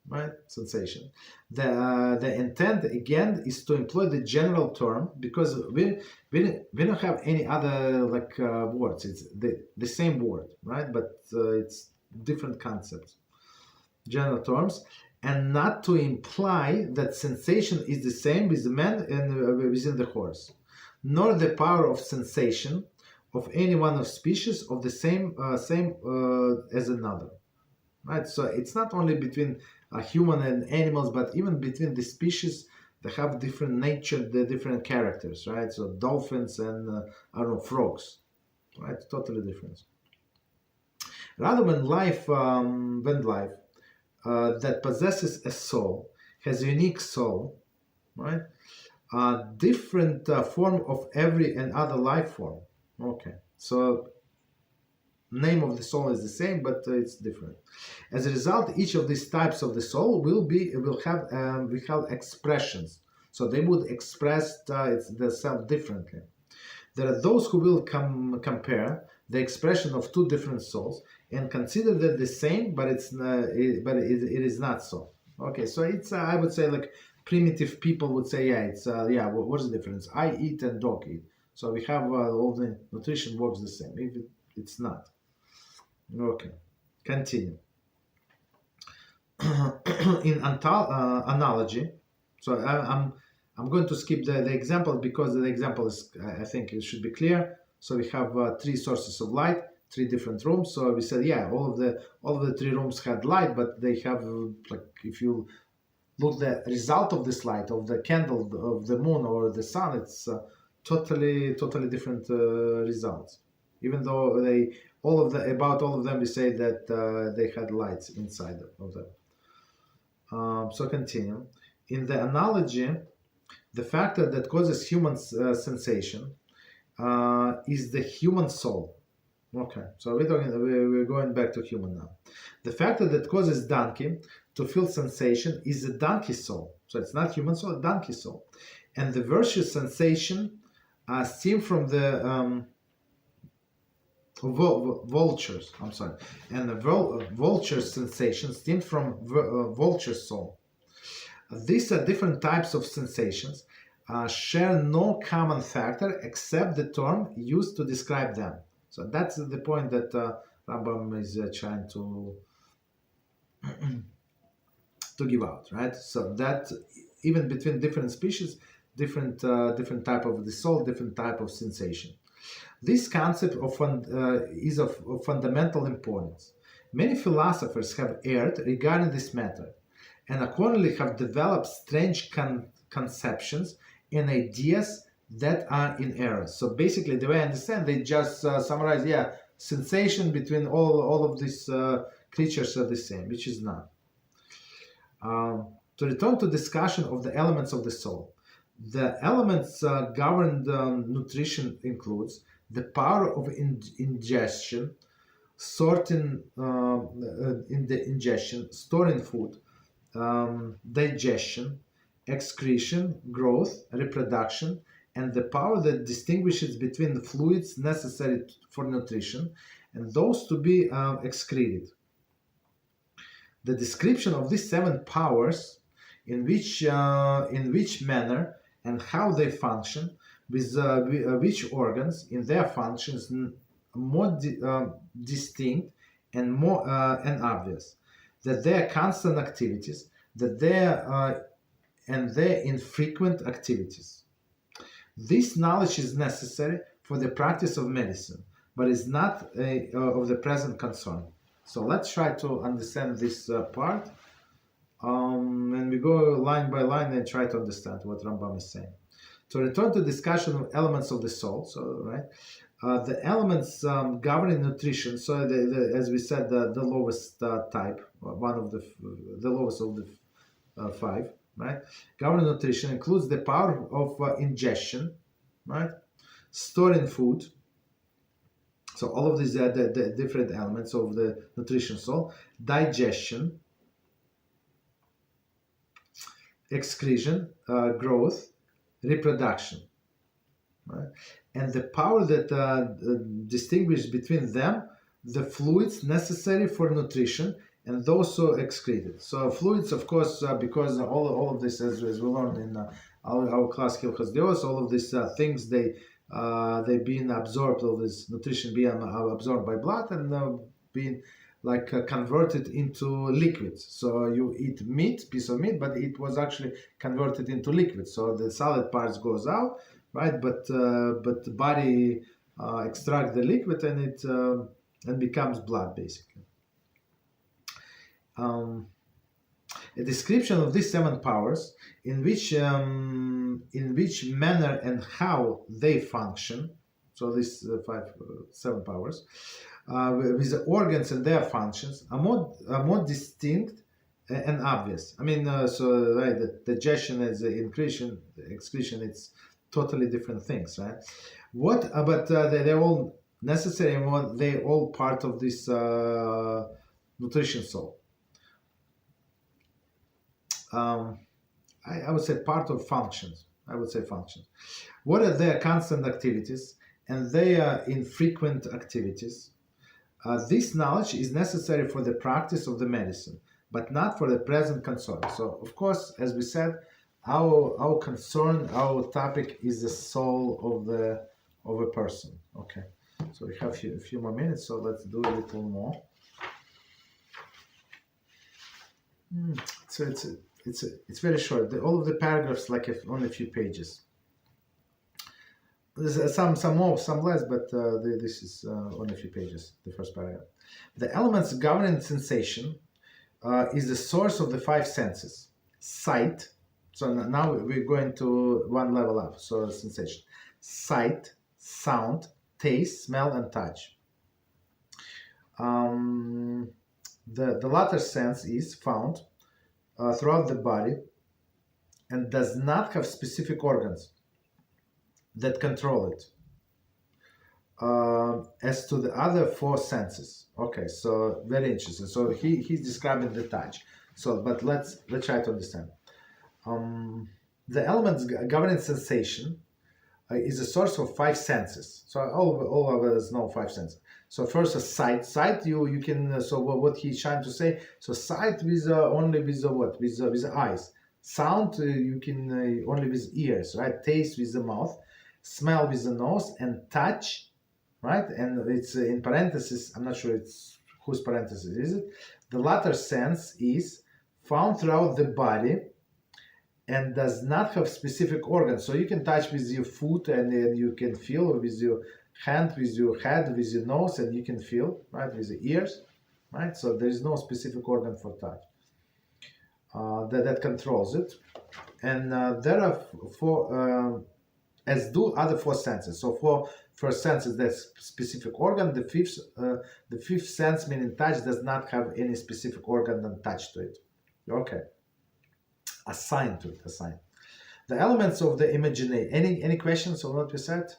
right, sensation, the intent again is to employ the general term, because we don't have any other words. It's the same word, right, but it's different concepts, general terms, and not to imply that sensation is the same with the man and within the horse, nor the power of sensation of any one of species of the same as another, right? So it's not only between human and animals, but even between the species. They have different nature, the different characters, right? So dolphins and frogs, right? Totally different. Rather, when life that possesses a soul has a unique soul, right? Different form of every and other life form. Okay, so name of the soul is the same, but it's different. As a result, each of these types of the soul will have expressions. So they would express themselves differently. There are those who will compare the expression of two different souls and consider that the same, but it is not so. Okay, so it's I would say like primitive people would say, what's the difference? I eat and dog eat. So we have all the nutrition works the same. If it's not. Okay, continue. In analogy, so I'm going to skip the example because the example is, I think it should be clear. So we have three sources of light, three different rooms. So we said, all of the three rooms had light, but they have if you look the result of this light, of the candle, of the moon or the sun, it's totally different results. Even though about all of them we say that they had lights inside of them. So continue. In the analogy, the factor that causes human sensation is the human soul. Okay, so we're going back to human now. The factor that causes donkey to feel sensation is the donkey soul. So it's not human soul, donkey soul. And the virtuous sensation stem from the vultures. I'm sorry. And the vulture sensation stem from vulture soul. These are different types of sensations, share no common factor except the term used to describe them. So that's the point that Rambam is trying to give out, right? So that even between different species, different type of the soul, different type of sensation. This concept is of fundamental importance. Many philosophers have erred regarding this matter, and accordingly have developed strange conceptions and ideas that are in error. So basically, the way I understand, they just summarize, sensation between all of these creatures are the same, which is not. To return to discussion of the elements of the soul, the elements governed nutrition includes the power of ingestion, sorting in the ingestion, storing food, digestion, excretion, growth, reproduction, and the power that distinguishes between the fluids necessary for nutrition and those to be excreted. The description of these seven powers, in which manner and how they function, with which organs in their functions more distinct and more and obvious, that they are constant activities, that they are and their infrequent activities. This knowledge is necessary for the practice of medicine, but is not of the present concern. So let's try to understand this part And we go line by line and try to understand what Rambam is saying. To return to discussion of elements of the soul, so right, the elements governing nutrition. So as we said, the lowest type, one of the lowest of the five, right? Governing nutrition includes the power of ingestion, right? Storing food. So all of these are the different elements of the nutrition soul: digestion, excretion, growth, reproduction, right? And the power that distinguishes between them the fluids necessary for nutrition and those so excreted. So fluids, of course, because all of this, as we learned in our class Halachos, all of these things they being absorbed, all this nutrition being absorbed by blood and being like converted into liquids. So you eat piece of meat, but it was actually converted into liquid. So the solid parts goes out, right? But the body extracts the liquid and it and becomes blood, basically. A description of these seven powers, in which manner and how they function. So these seven powers. With the organs and their functions are more distinct and obvious. I mean, so right, the digestion and the excretion, it's totally different things, right? But they're all necessary and they're all part of this nutrition soul. I would say part of functions. I would say functions. What are their constant activities and their infrequent activities? This knowledge is necessary for the practice of the medicine, but not for the present concern. So, of course, as we said, our concern, our topic is the soul of a person. Okay, so we have a few more minutes, so let's do a little more. So it's very short. All of the paragraphs, like only a few pages. There's some more, some less, but this is only a few pages, the first paragraph. The elements governing sensation is the source of the five senses. Sight, so now we're going to one level up, so sensation. Sight, sound, taste, smell, and touch. The latter sense is found throughout the body and does not have specific organs that control it, as to the other four senses. Okay, so very interesting. So he's describing the touch. So, but let's try to understand. The elements governing sensation is a source of five senses. So all of us know five senses. So first, a sight. Sight, you can. So what he's trying to say. So sight with only with what? With the eyes. Sound you can only with ears, right? Taste with the mouth. Smell with the nose, and touch, right? And it's in parentheses. I'm not sure it's whose parenthesis is it. The latter sense is found throughout the body and does not have specific organs. So you can touch with your foot and then you can feel with your hand, with your head, with your nose, and you can feel, right, with the ears, right? So there is no specific organ for touch that controls it. And there are four, as do other four senses. So for first senses, that's specific organ. The fifth sense, meaning touch, does not have any specific organ attached to it. Okay. Assigned to it, assigned. The elements of the imagination. Any questions on what we said?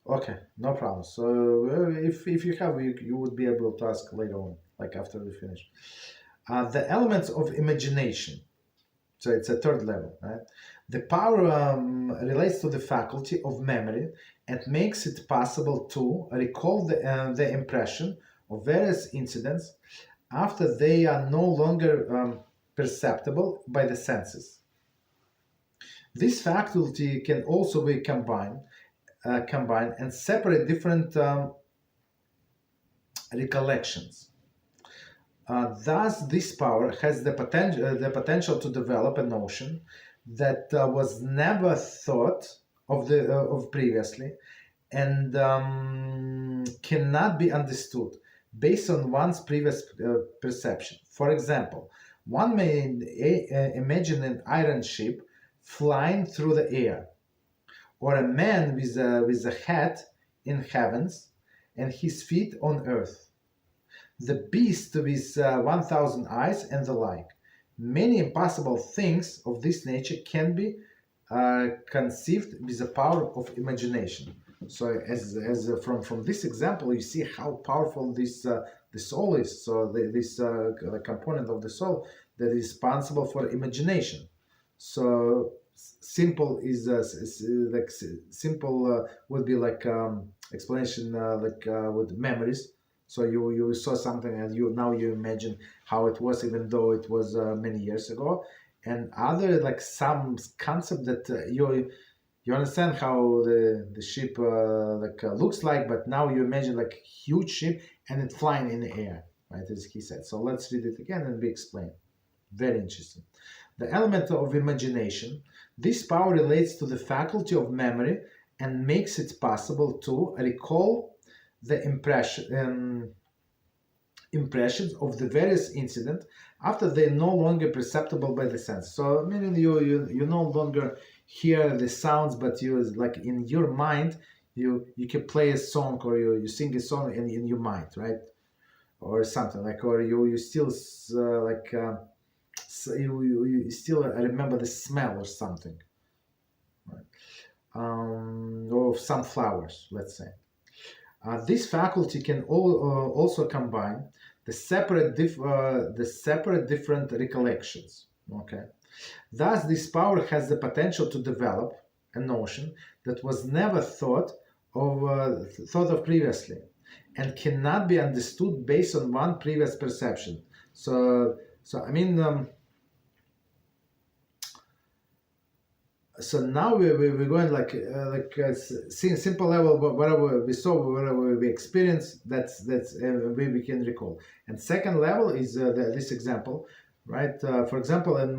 Okay, no problem. So if you have, you would be able to ask later on, like after we finish. The elements of imagination. So it's a third level, right? The power relates to the faculty of memory and makes it possible to recall the impression of various incidents after they are no longer perceptible by the senses. This faculty can also be combined and separate different recollections. Thus, this power has the potential to develop a notion that was never thought of previously and cannot be understood based on one's previous perception. For example, one may imagine an iron ship flying through the air, or a man with a hat in heavens and his feet on earth, the beast with 1,000 eyes, and the like. Many impossible things of this nature can be conceived with the power of imagination. So, as from this example, you see how powerful the soul is. So, this component of the soul that is responsible for imagination. So, simple is like simple would be like explanation with memories. So you saw something and you imagine how it was, even though it was many years ago. And other like some concept that you understand how the ship looks like, but now you imagine like huge ship and it flying in the air, right? As he said. So let's read it again and we explain. Very interesting. The element of imagination. This power relates to the faculty of memory and makes it possible to recall the impressions of the various incidents after they're no longer perceptible by the sense. So meaning you no longer hear the sounds, but you like in your mind you can play a song or you sing a song in your mind, right? Or something like, or you still you still remember the smell or something, right? Or some flowers, let's say. This faculty can also combine the separate different recollections. Okay, thus this power has the potential to develop a notion that was never thought of previously, and cannot be understood based on one previous perception. So I mean. So now we're going simple level, whatever we saw, whatever we experienced, that's we can recall. And second level is this example, right? For example, one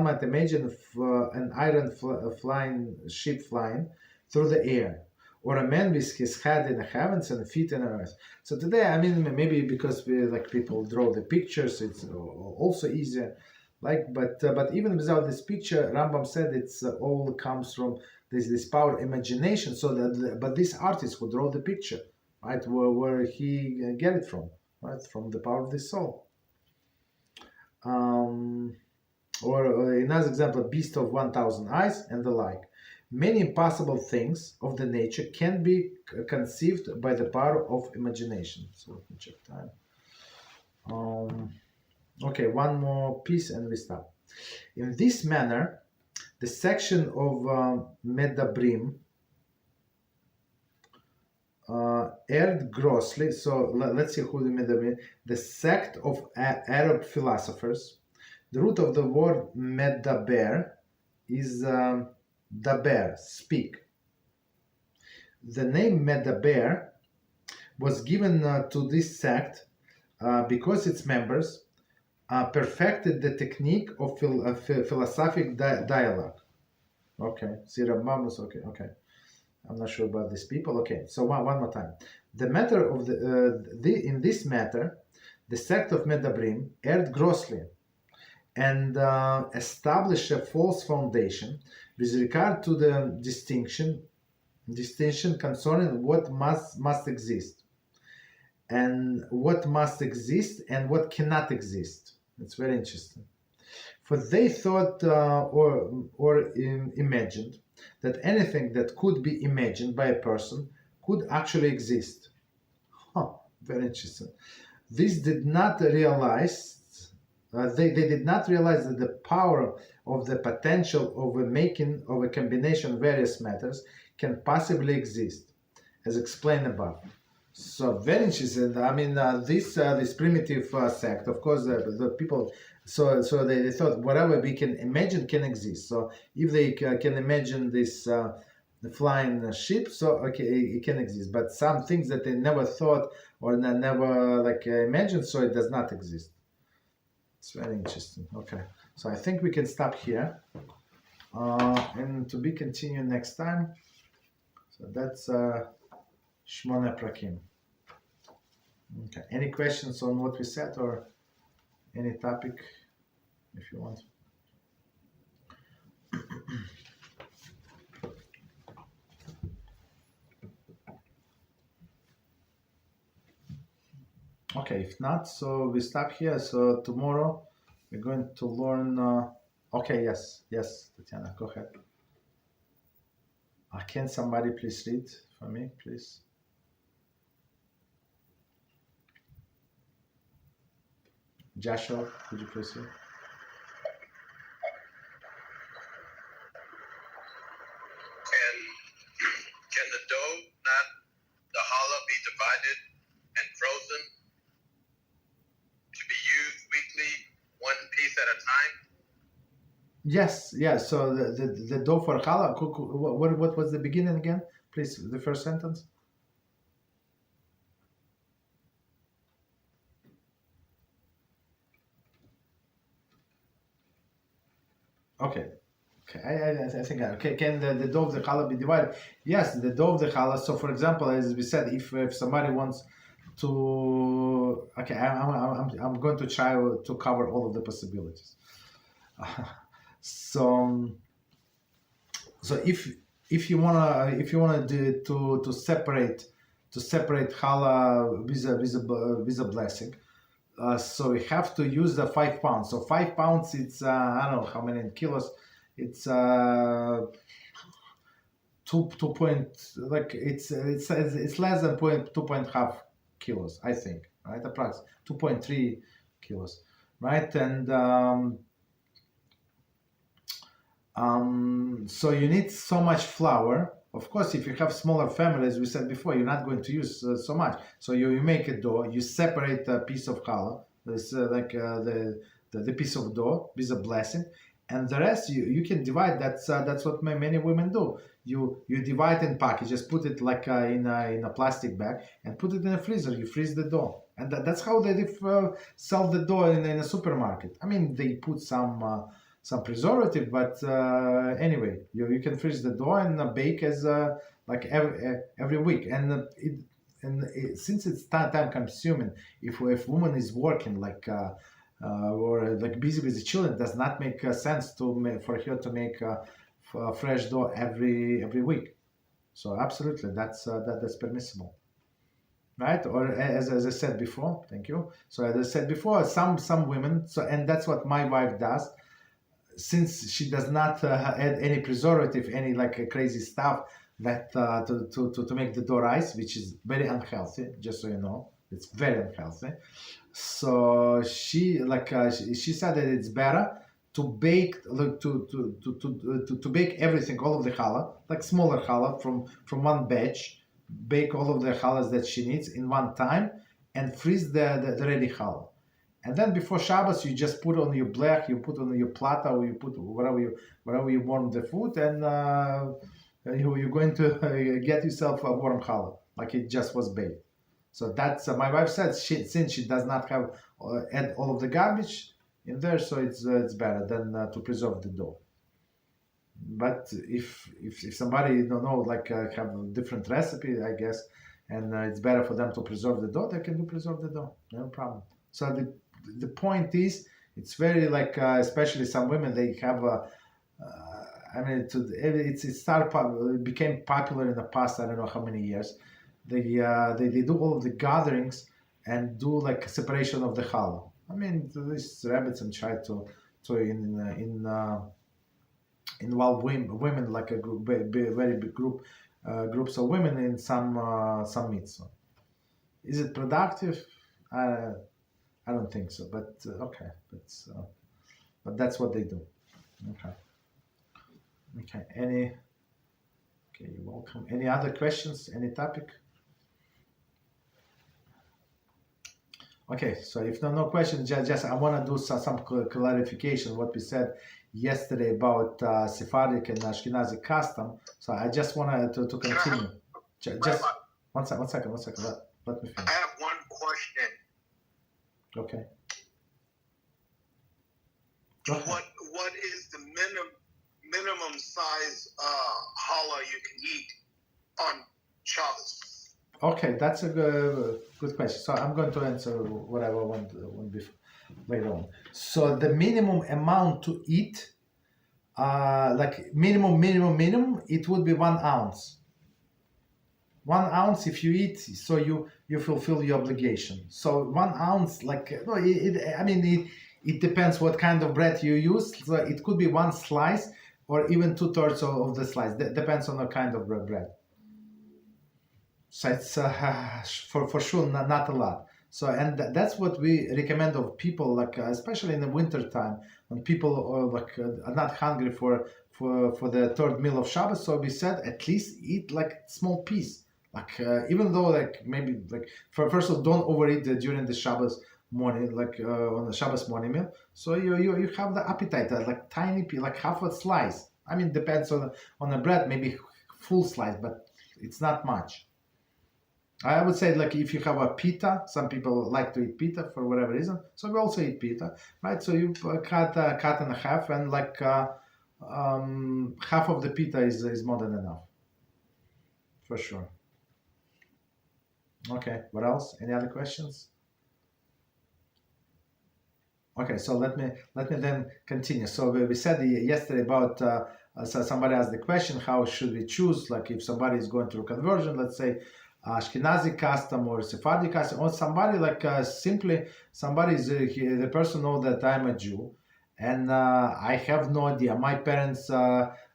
might imagine an iron flying ship flying through the air, or a man with his head in the heavens and feet in the earth. So today, I mean, maybe because people draw the pictures, it's also easier. But even without this picture, Rambam said it's all comes from this power imagination. So but this artist who drew the picture, right, where he get it from, right, from the power of the soul. Or another example, a beast of 1,000 eyes and the like. Many impossible things of the nature can be conceived by the power of imagination. So let me check time. Okay, one more piece and we stop. In this manner, the section of Medabrim erred grossly. So let's see who the Medabrim. The sect of Arab philosophers. The root of the word Medaber is daber, speak. The name Medaber was given to this sect because its members perfected the technique of philosophic dialogue. Okay, see Rambam was okay. I'm not sure about these people. Okay, so one more time. The matter of in this matter, the sect of Medabrim erred grossly and established a false foundation with regard to the distinction concerning what must exist and what must exist and what cannot exist. It's very interesting. For they thought or imagined that anything that could be imagined by a person could actually exist. Very interesting. This did not realize, they did not realize that the power of the potential of a making of a combination of various matters can possibly exist, as explained above. So very interesting. I mean, this primitive sect, of course, the people. So they thought whatever we can imagine can exist. So if they can imagine this the flying ship, so okay, it can exist. But some things that they never thought or never imagined, so it does not exist. It's very interesting. Okay, so I think we can stop here, and to be continued next time. So that's Shemoneh Perakim. Okay. Any questions on what we said or any topic, if you want? Okay, if not, so we stop here. So tomorrow we're going to learn. Okay, yes, Tatiana, go ahead. Can somebody please read for me, please? Joshua, could you please read? Can the dough, not the challah, be divided and frozen to be used weekly, one piece at a time? Yes. So the dough for challah. What was the beginning again? Please, the first sentence. Okay. I think okay. Can the dough of the challah be divided? Yes, the dough of the challah. So, for example, as we said, if somebody wants to, okay, I'm going to try to cover all of the possibilities. So if you wanna do to separate challah with a blessing. So we have to use the 5 pounds. So 5 pounds, it's I don't know how many kilos. It's 2 point, like it's less than 2.5 kilos, I think, right? Approximately 2.3 kilos, right? And so you need so much flour. Of course, if you have smaller families, we said before, you're not going to use so much. So you make a dough, you separate a piece of challah, this the piece of dough with a blessing, and the rest you can divide. That's what many women do. You divide in packages, put it like in a plastic bag, and put it in a freezer. You freeze the dough, and that's how they sell the dough in a supermarket. I mean, they put some preservative, but anyway, you can freeze the dough and bake as like every week. Since it's time consuming, if woman is working like or like busy with the children, it does not make sense for her to make fresh dough every week. So absolutely, that's permissible, right? Or as I said before, thank you. So as I said before, some women. So and that's what my wife does. Since she does not add any preservative, any like crazy stuff that to make the dough rise, which is very unhealthy. Just so you know, it's very unhealthy. So she said that it's better to bake like to bake everything, all of the challah, like smaller challah from one batch, bake all of the challahs that she needs in one time, and freeze the ready challah. And then before Shabbos, you just put on your blech, you put on your plata, or you put wherever you warm the food, and you're going to get yourself a warm challah, like it just was baked. So that's my wife said since she does not have add all of the garbage in there, so it's better than to preserve the dough. But if somebody don't know, like have a different recipe, I guess, and it's better for them to preserve the dough, they can do preserve the dough, no problem. So the point is, it's very like especially some women, they have I mean it became popular in the past, I don't know how many years. They do all of the gatherings and do like separation of the challah. I mean, these rabbits and try to involve women like a group, very big groups of women in some mitzvah. Is it productive? I don't think so, but okay, but that's what they do. Okay. Okay. Okay, you're welcome. Any other questions? Any topic? Okay, so if no questions, just I want to do some clarification what we said yesterday about Sephardic and Ashkenazi custom. So I just want to continue. Just one second. Let me finish. I have one question. Okay. What is the minimum size challah you can eat on Shabbos? Okay, that's a good question. So I'm going to answer whatever one before, later on. So the minimum amount to eat, like minimum, it would be 1 ounce. 1 ounce if you eat, so you fulfill your obligation. So 1 ounce, like no, I mean it depends what kind of bread you use. So it could be one slice or even 2/3 of the slice. Depends on the kind of bread. So it's for sure not a lot. So and that's what we recommend of people, like especially in the winter time when people are not hungry for the third meal of Shabbos. So we said at least eat like small piece. Like even though like maybe like first of all don't overeat during the Shabbos morning, like on the Shabbos morning meal. So you have the appetite like tiny piece, like half a slice. I mean depends on the bread, maybe full slice, but it's not much. I would say like if you have a pita, some people like to eat pita for whatever reason. So we also eat pita, right? So you cut in half, and like half of the pita is more than enough, for sure. Okay, what else? Any other questions? Okay, so let me then continue. So we said yesterday about so somebody asked the question, how should we choose? Like if somebody is going through conversion, let's say Ashkenazi custom or Sephardic custom, or somebody like simply somebody is the person know that I'm a Jew, and I have no idea. My parents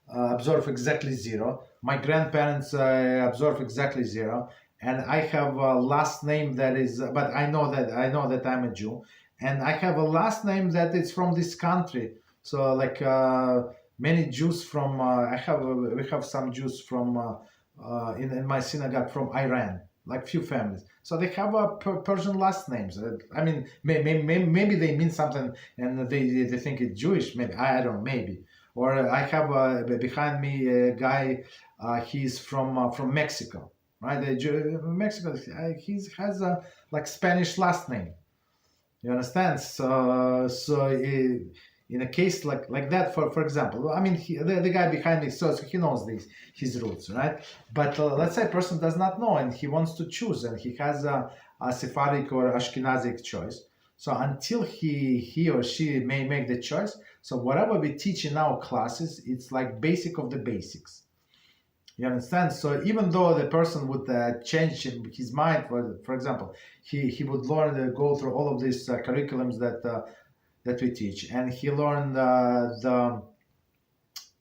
observe exactly zero. My grandparents observe exactly zero, and I have a last name that is, but I know that I'm a Jew, and I have a last name that is from this country. So like many Jews from we have some Jews from in my synagogue from Iran, like few families. So they have a Persian last names. I mean, maybe they mean something and they think it's Jewish. Maybe I don't know. Maybe. Or I have behind me a guy. He's from Mexico, right? Mexico. He has a like Spanish last name. You understand? So in a case like that, for example, I mean, the guy behind me, so he knows his roots, right? But let's say a person does not know and he wants to choose, and he has a Sephardic or Ashkenazic choice. So until he or she may make the choice, so whatever we teach in our classes, it's like basic of the basics. You understand? So even though the person would change his mind, for example, he would learn go through all of these curriculums that we teach, and he learned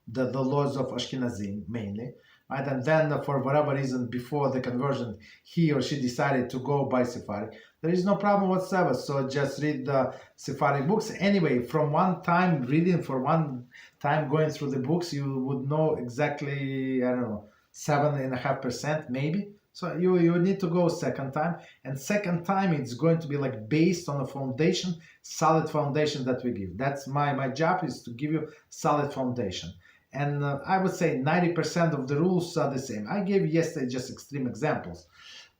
the laws of Ashkenazim mainly, right? And then for whatever reason, before the conversion, he or she decided to go by Sephardic. There is no problem whatsoever. So just read the Sephardic books. Anyway, from one time reading, for one time going through the books, you would know exactly, I don't know, 7.5% maybe. So you need to go second time, and second time it's going to be like based on a foundation, solid foundation that we give. That's my job, is to give you solid foundation. And I would say 90% of the rules are the same. I gave yesterday just extreme examples,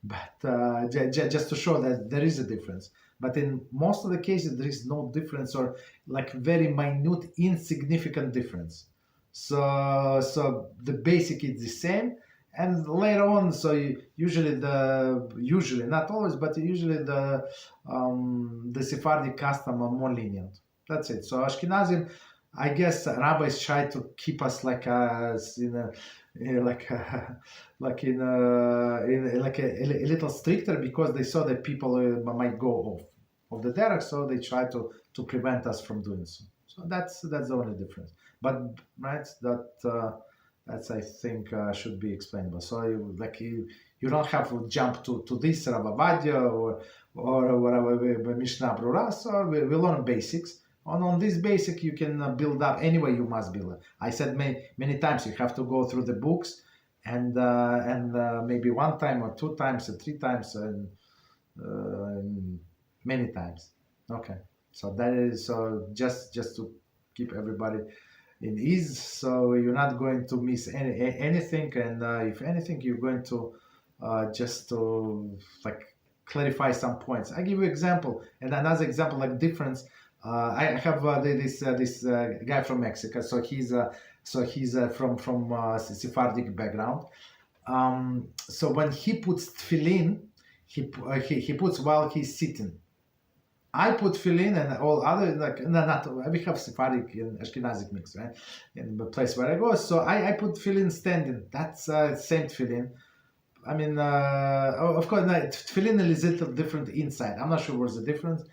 but just to show that there is a difference. But in most of the cases, there is no difference, or like very minute, insignificant difference. So the basic is the same, and later on, so usually not always, but usually the Sephardic custom are more lenient. That's it. So Ashkenazim, I guess rabbis try to keep us like in like a little stricter, because they saw that people might go off of the derech, so they try to prevent us from doing so. So that's the only difference. But right, that's I think should be explainable. So you don't have to jump to this Rabbi or whatever Mishnah Brura. So we learn basics. On this basic, you can build up. Anyway, you must build. I said many times you have to go through the books, and maybe one time or two times or three times and many times. Okay, so that is so just to keep everybody in ease. So you're not going to miss anything, and if anything, you're going to just to like clarify some points. I give you example, and another example like difference. I have this guy from Mexico, so he's from Sephardic background, So when he puts tefillin, he puts while he's sitting. I put tefillin and all other, like, no, not, we have Sephardic and Ashkenazic mix, right? In the place where I go. So I put tefillin standing. That's same tefillin. I mean, of course, no, tefillin is a little different inside. I'm not sure what's the difference.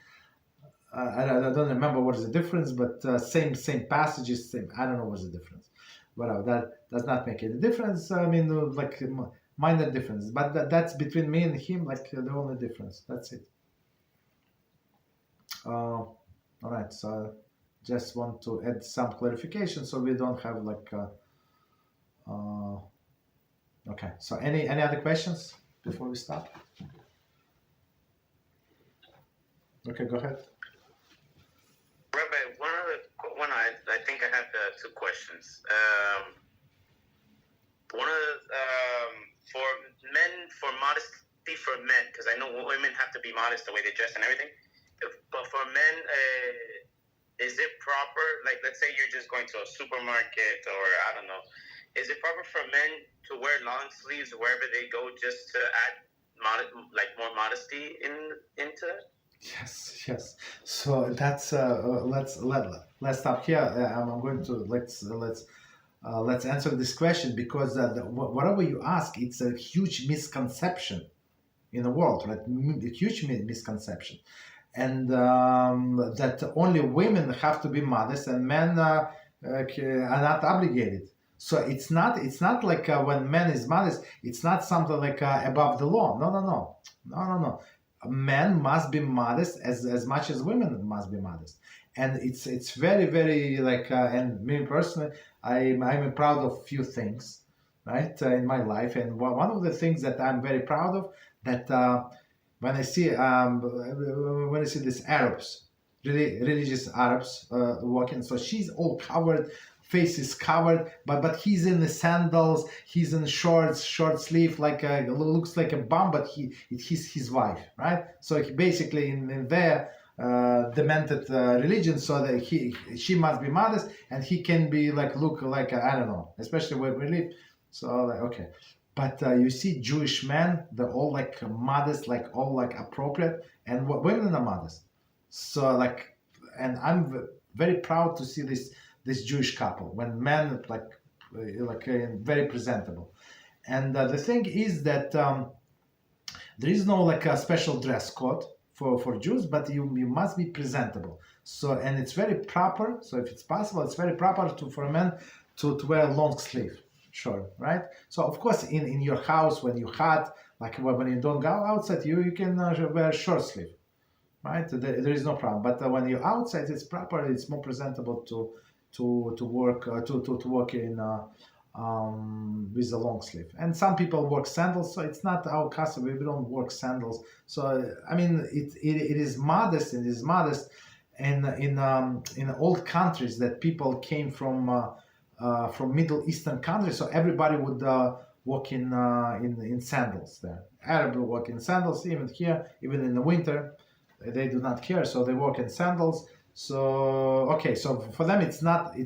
I don't remember what is the difference, but same passages, same. I don't know what's the difference. Whatever, that does not make any difference. I mean, like minor difference, but that's between me and him, like the only difference. That's it. All right, so just want to add some clarification so we don't have like. Okay, so any other questions before we start? Okay, go ahead. Rabbi, I think I have two questions. One for men, for modesty for men, because I know women have to be modest the way they dress and everything. But for men, is it proper? Like, let's say you're just going to a supermarket, or I don't know. Is it proper for men to wear long sleeves wherever they go, just to add more modesty into it? Yes. So that's let's stop here. I'm going to let's answer this question, because whatever you ask, it's a huge misconception in the world, right? A huge misconception, and that only women have to be modest and men are not obligated. So it's not like when man is modest, it's not something like above the law. No. Men must be modest as much as women must be modest, and it's very, very like and me personally, I'm proud of few things, right, in my life, and one of the things that I'm very proud of, that when I see these Arabs, really religious Arabs walking, so she's all covered, face is covered, but he's in the sandals, he's in short sleeve, like looks like a bum, but he's his wife, right? So he basically in their demented religion, so that she must be modest, and he can be like look like I don't know, especially where we live. So like, okay, but you see Jewish men, they're all like modest, like all like appropriate, and women are modest. So like, and I'm very proud to see this Jewish couple, when men like very presentable. And the thing is that there is no like a special dress code for Jews, but you must be presentable. So, and it's very proper. So if it's possible, it's very proper for a man to wear a long sleeve shirt, right? So of course in your house, when you're hot, like when you don't go outside, you can wear short sleeve, right? There is no problem. But when you're outside, it's proper. It's more presentable to work in with a long sleeve. And some people work sandals, so it's not our custom. We don't work sandals. So I mean, it is modest. It is modest, in old countries that people came from Middle Eastern countries. So everybody would walk in sandals there. Arab will walk in sandals, even here, even in the winter, they do not care. So they walk in sandals. So okay, so for them it's not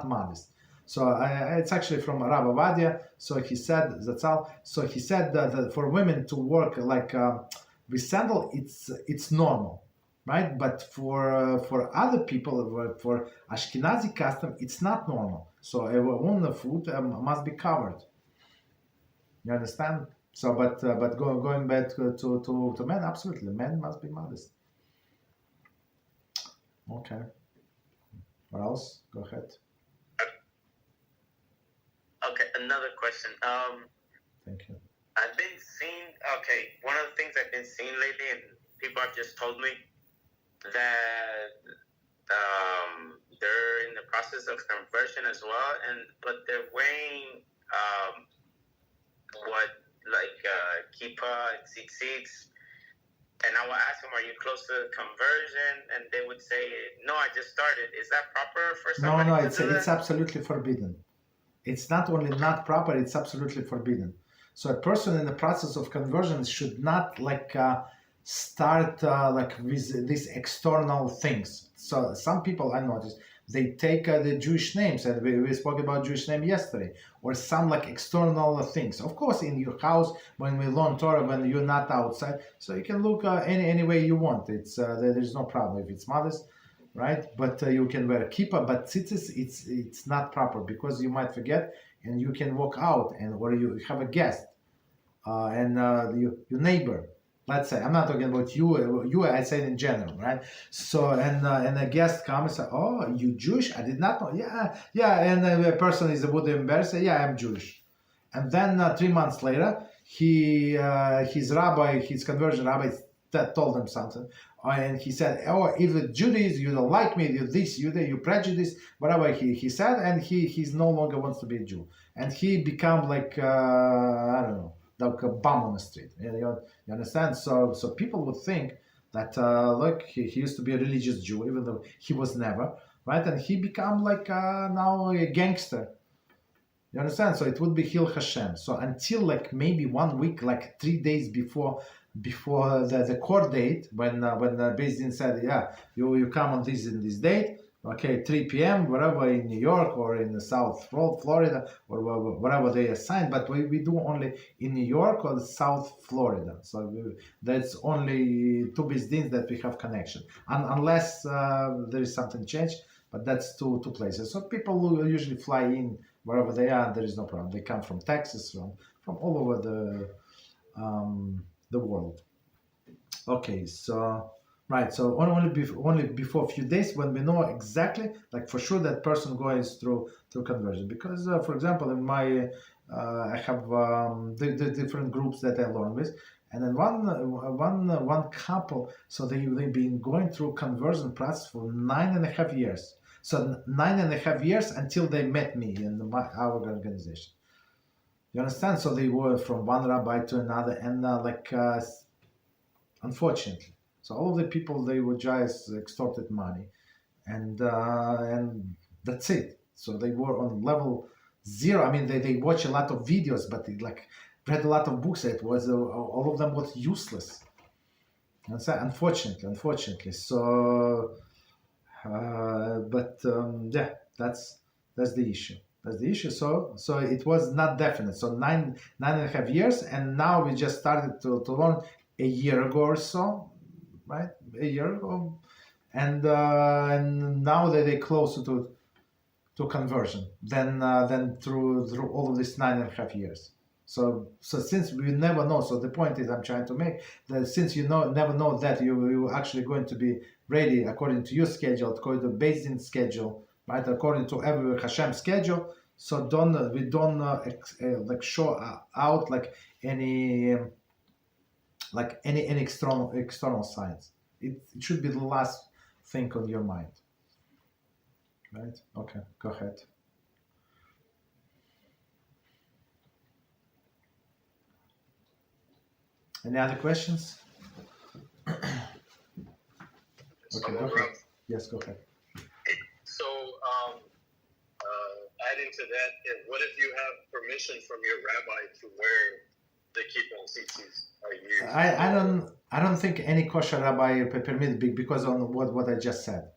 modest. So it's actually from Rabbi Ovadia. So he said that's all. So he said that for women to work like with sandal, it's normal, right? But for other people, for Ashkenazi custom, it's not normal. So a woman's foot must be covered. You understand? So but going back to men, absolutely, men must be modest. Okay. What else? Go ahead. Okay, another question. Thank you. I've been seeing. Okay, one of the things I've been seeing lately, and people have just told me that they're in the process of conversion as well, but they're wearing Kippah and Tzitzit. And I would ask them, are you close to conversion? And they would say, no, I just started. Is that proper for somebody? No, it's absolutely forbidden. It's not only not proper, it's absolutely forbidden. So a person in the process of conversion should not start with these external things. So some people I noticed, they take the Jewish names, and we spoke about Jewish name yesterday, or some like external things. Of course, in your house, when we learn Torah, when you're not outside, so you can look any way you want. It's there's no problem if it's modest, right? But you can wear a kippah, but tzitzit, it's not proper because you might forget, and you can walk out, and or you have a guest, and your neighbor. Let's say, I'm not talking about you, I said in general, right? So, and a guest comes and says, oh, you Jewish? I did not know. Yeah, and the person is a bit embarrassed, say, yeah, I'm Jewish. And then 3 months later, his rabbi, his conversion rabbi, told him something. And he said, oh, if it's Judaism, you don't like me, you this, you that, you prejudice, whatever he said, and he's no longer wants to be a Jew. And he become like, I don't know, like a bum on the street. You understand? So people would think that look, he used to be a religious Jew, even though he was never, right? And he become like now a gangster. You understand? So it would be Hil HaShem. So until like maybe 1 week, like 3 days before the court date, when the Beis Din said, yeah, you come on this and this date, okay, 3 p.m., wherever in New York or in the South Florida or wherever they assign, but we do only in New York or South Florida. So that's only 2 Beis Dins that we have connection, unless there is something changed, but that's two places. So people who usually fly in wherever they are, there is no problem. They come from Texas, from all over the world. Okay, so... Right, so only before a few days when we know exactly, like for sure, that person goes through conversion. Because, for example, in my I have the different groups that I learn with, and then one couple, so they've been going through conversion process for 9.5 years. So 9.5 years until they met me in our organization. You understand? So they were from one rabbi to another, and unfortunately. So all of the people, they were just extorted money, and that's it. So they were on level 0. I mean, they watch a lot of videos, but they read a lot of books. It was all of them was useless. And so, unfortunately. So, yeah, that's the issue. That's the issue. So it was not definite. So 9.5 years, and now we just started to learn a year ago or so. Right, a year ago, and now that they're closer to conversion than through all of this 9.5 years. So since we never know, so the point is I'm trying to make that since you never know that you're actually going to be ready according to your schedule, according to Beis Din schedule, right, according to every HaShem schedule. So we don't show out like any external signs. It should be the last thing on your mind. Right? Okay, go ahead. Any other questions? Okay, go ahead. Yes, go ahead. So, adding to that, what if you have permission from your rabbi to wear the kippah and tzitzit are used? I don't think any kosher rabbi permit because on what I just said.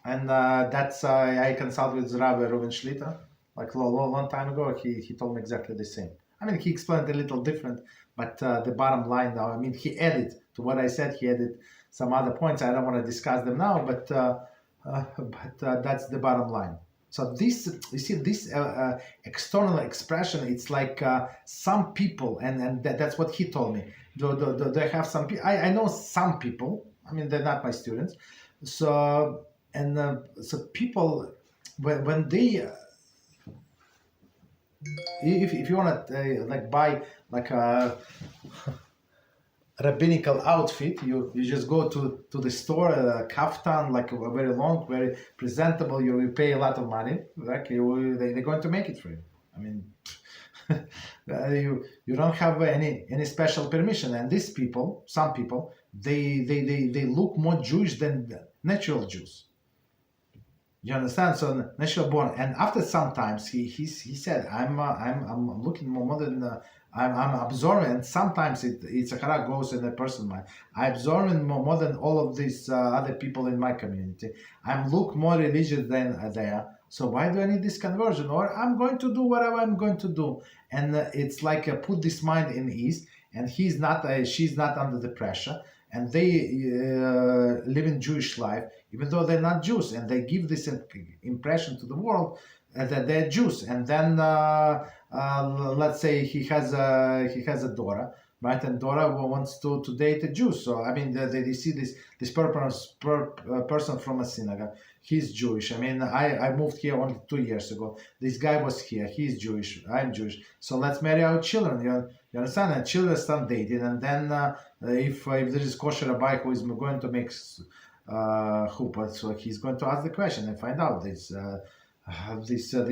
And that's I consulted with Rabbi Reuven Shlita like long time ago. He told me exactly the same. I mean, he explained a little different, but the bottom line now, I mean, he added to what I said. He added some other points. I don't want to discuss them now, but that's the bottom line. So this, you see, this external expression, it's like some people, and that's what he told me. They have some people. I know some people. I mean, they're not my students. So people, when they, if you want to buy like a rabbinical outfit, you just go to the store, a kaftan, like very long, very presentable. You pay a lot of money, like they're going to make it for you. I mean, you don't have any special permission. And these people, some people, they look more Jewish than natural Jews. You understand? So natural born, and after sometimes he said, I'm looking more modern I'm observant. Sometimes it's a hara goes in a person's mind. I observe more than all of these other people in my community. I'm look more religious than they are. So why do I need this conversion? Or I'm going to do whatever I'm going to do, and it's like put this mind in ease, and he's not, she's not under the pressure, and they live in Jewish life, even though they're not Jews, and they give this impression to the world that they're Jews, and then let's say he has a daughter, right? And daughter wants to date a Jew. So I mean, they see this person from a synagogue. He's Jewish. I mean, I moved here only 2 years ago. This guy was here. He's Jewish. I'm Jewish. So let's marry our children. You understand? And children start dating, and then if there is kosher Rabbi who is going to make chuppah, so he's going to ask the question and find out this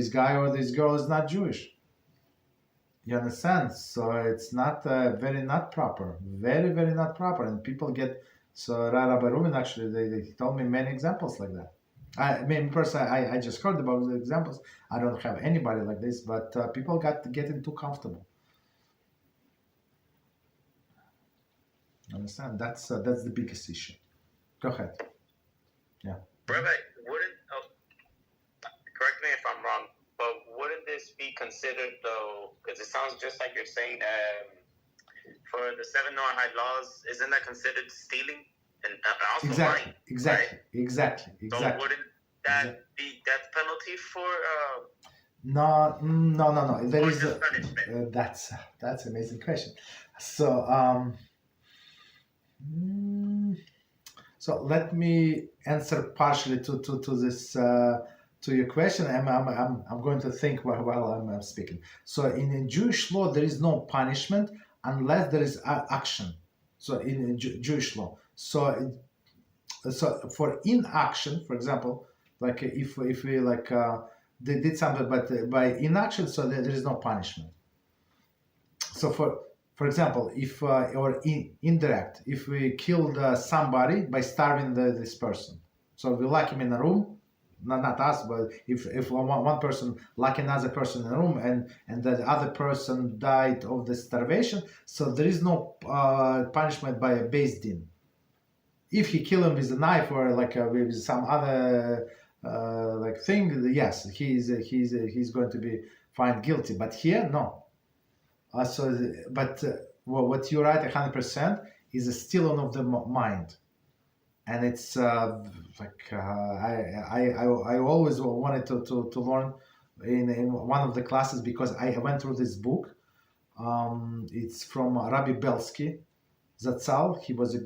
guy or this girl is not Jewish. You understand? So it's not very not proper, very very not proper, and people get so. Rabbi Rubin actually they told me many examples like that. I mean, personally, I just heard about the examples. I don't have anybody like this, but people got getting too comfortable. Understand? That's the biggest issue. Go ahead. Yeah. Rabbi, correct me if I'm wrong, but wouldn't this be considered though? Because it sounds just like you're saying for the 7 Noahide laws, isn't that considered stealing and also lying? Exactly. Right? Exactly. So wouldn't that be death penalty for? No. There is punishment. That's an amazing question. So so let me answer partially to this to your question. I'm going to think while I'm speaking. So in Jewish law, there is no punishment unless there is action. So in Jewish law, so for inaction, for example, like if we like they did something, but by inaction, so there is no punishment. So for example, if or indirect, if we killed somebody by starving this person, so we lock him in a room, not us, but if one person lock another person in a room and the other person died of the starvation, so there is no punishment by a beis din. If he kill him with a knife or like with some other like thing, yes, he's going to be found guilty. But here, no. What you're right 100% is a stealing of the mind, and it's I always wanted to learn in one of the classes because I went through this book. It's from Rabbi Belsky Zatzal. He was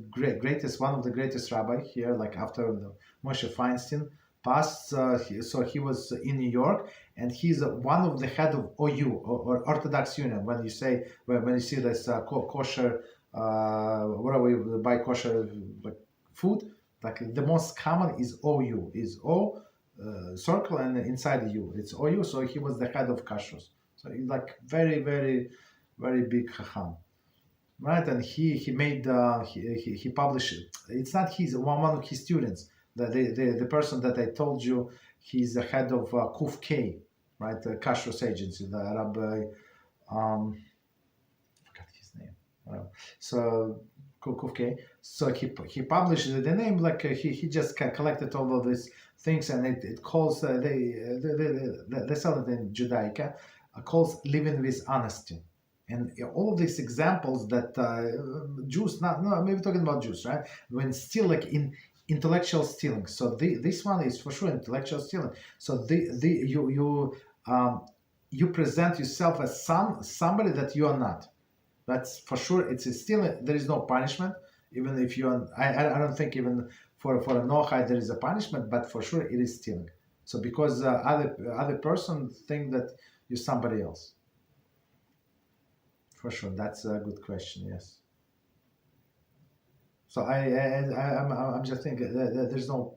one of the greatest rabbi here, like after Moshe Feinstein passed. So he was in New York, and he's one of the head of OU or Orthodox Union. When you say when you see this kosher, where we buy kosher like food, like the most common is OU, is O circle and inside the U, it's OU. So he was the head of kashrus. So he's like very very very big chacham. Right, and he made he published it. It's not his one of his students. The person that I told you, he's the head of Kuf K, right? The Kashrus agency, the Rabbi. Forgot his name. So Kuf K. So he published the name like he just collected all of these things, and it calls they sell it in Judaica, calls living with honesty. And all of these examples that Jews, maybe talking about Jews, right? When still like in intellectual stealing. So this one is for sure intellectual stealing. So you present yourself as somebody that you are not. That's for sure. It's a stealing. There is no punishment, even if you are. I don't think even for a Noahide there is a punishment, but for sure it is stealing. So because other person think that you're somebody else. For sure, that's a good question. Yes. So I'm just thinking that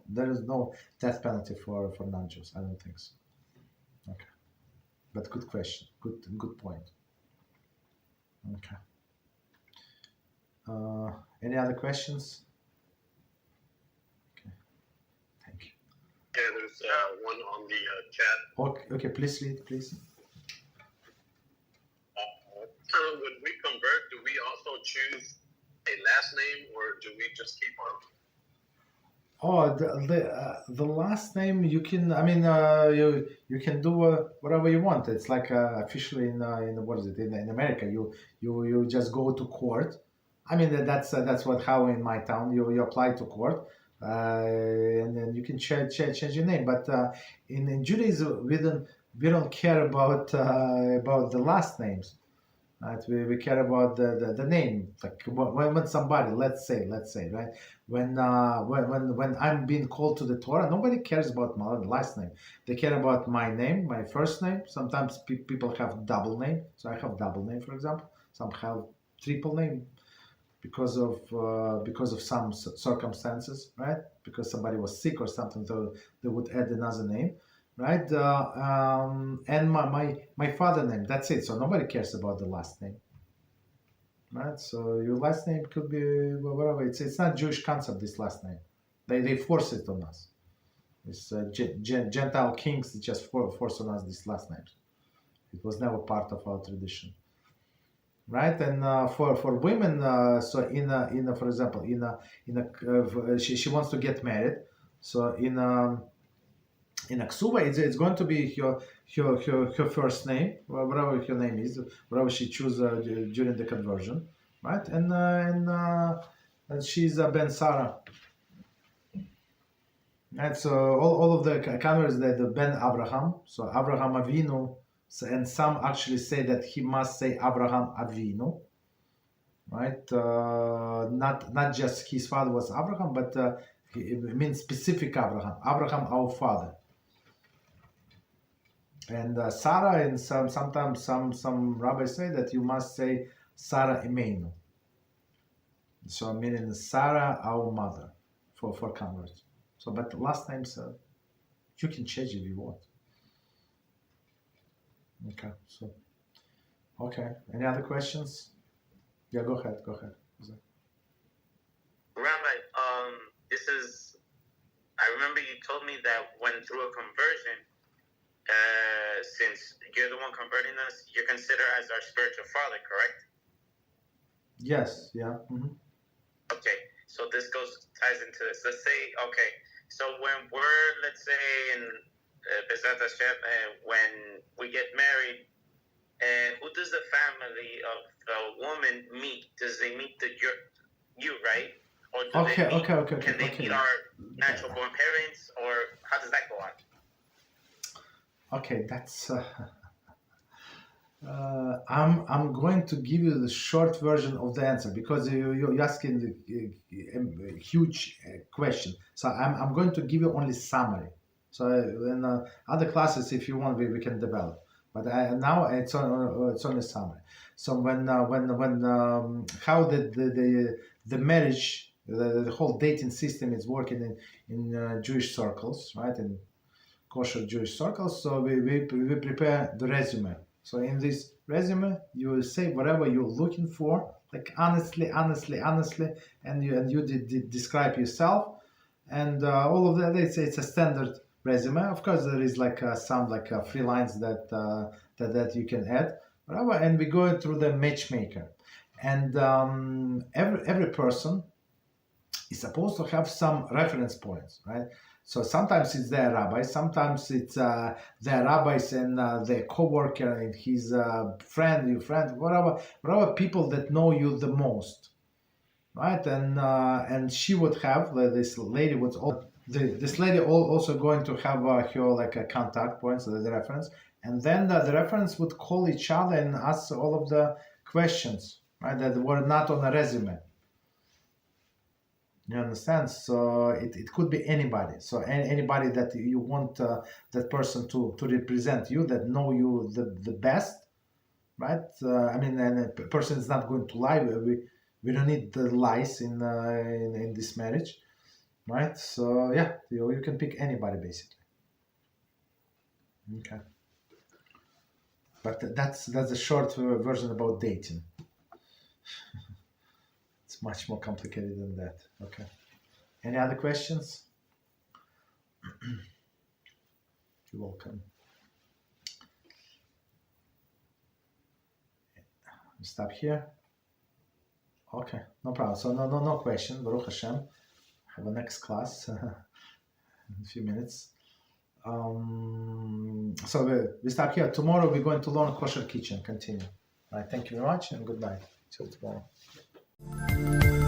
there is no death penalty for non-Jews. I don't think so. Okay, but good question. Good point. Okay. Any other questions? Okay. Thank you. Yeah, there's one on the chat. Okay. Please read, please. when we convert, do we also choose a last name, or do we just keep on? Oh, the last name you can. I mean, you can do whatever you want. It's like officially in what is it in America? You just go to court. I mean that's what how in my town you apply to court, and then you can change your name. But in Judaism we don't care about the last names. Right? We care about the name. Like when somebody, let's say, right, when I'm being called to the Torah, nobody cares about my last name. They care about my name, my first name. Sometimes people have double name, so I have double name, for example. Some have triple name because of some circumstances, right? Because somebody was sick or something, so they would add another name, right? And my father name. That's it. So nobody cares about the last name, right? So your last name could be whatever. It's not Jewish concept. This last name, they force it on us. It's Gentile kings that just force on us these last names. It was never part of our tradition. Right, and for women, so in for example she wants to get married, so in a ksuba it's going to be her first name, whatever her name is, whatever she chooses during the conversion, right, and she's Ben Sarah, and so all of the commentaries that the Ben Abraham, so Abraham Avinu. So, and some actually say that he must say Abraham Avinu, right? Not just his father was Abraham, but it means specific Abraham our father. And Sarah, and sometimes some rabbis say that you must say Sarah Imeinu. So meaning Sarah our mother for converts. So, but last names you can change if you want. Okay, so, okay. Any other questions? Yeah, go ahead. Rabbi, I remember you told me that when through a conversion, since you're the one converting us, you're considered as our spiritual father, correct? Yes, yeah. Mm-hmm. Okay, so this ties into this. Let's say, okay, so when we're, let's say, in Beezrat HaShem, when we get married, who does the family of the woman meet? Does they meet you, right? Or do Okay. Can they meet our natural born parents, or how does that go on? Okay, that's. I'm going to give you the short version of the answer because you're asking a huge question. So I'm going to give you only summary. So in other classes, if you want, we can develop. But now it's only summary. So when how the marriage, the whole dating system is working in Jewish circles, right? In Kosher Jewish circles. So we prepare the resume. So in this resume, you will say whatever you're looking for, like honestly, and you describe yourself, and all of that. It's a standard resume. Of course, there is like some free lines that you can add, whatever. And we go through the matchmaker, and every person is supposed to have some reference points, right? So sometimes it's their rabbi, sometimes it's their rabbis and their co-worker and his friend, your friend, whatever people that know you the most, right? And she would have this lady would this lady also going to have her like a contact points, the reference, and then the reference would call each other and ask all of the questions, right? That were not on a resume. You understand? So it could be anybody. So anybody that you want that person to represent you, that know you the best, right? I mean, and a person is not going to lie. We don't need the lies in this marriage, right? So yeah, you can pick anybody basically. Okay. But that's a short version about dating. It's much more complicated than that. Okay. Any other questions? You're welcome. We stop here. Okay, no problem. So no question. Baruch Hashem. Have a next class in a few minutes. So we stop here. Tomorrow we're going to learn Kosher Kitchen. Continue. All right. Thank you very much and good night. Till tomorrow.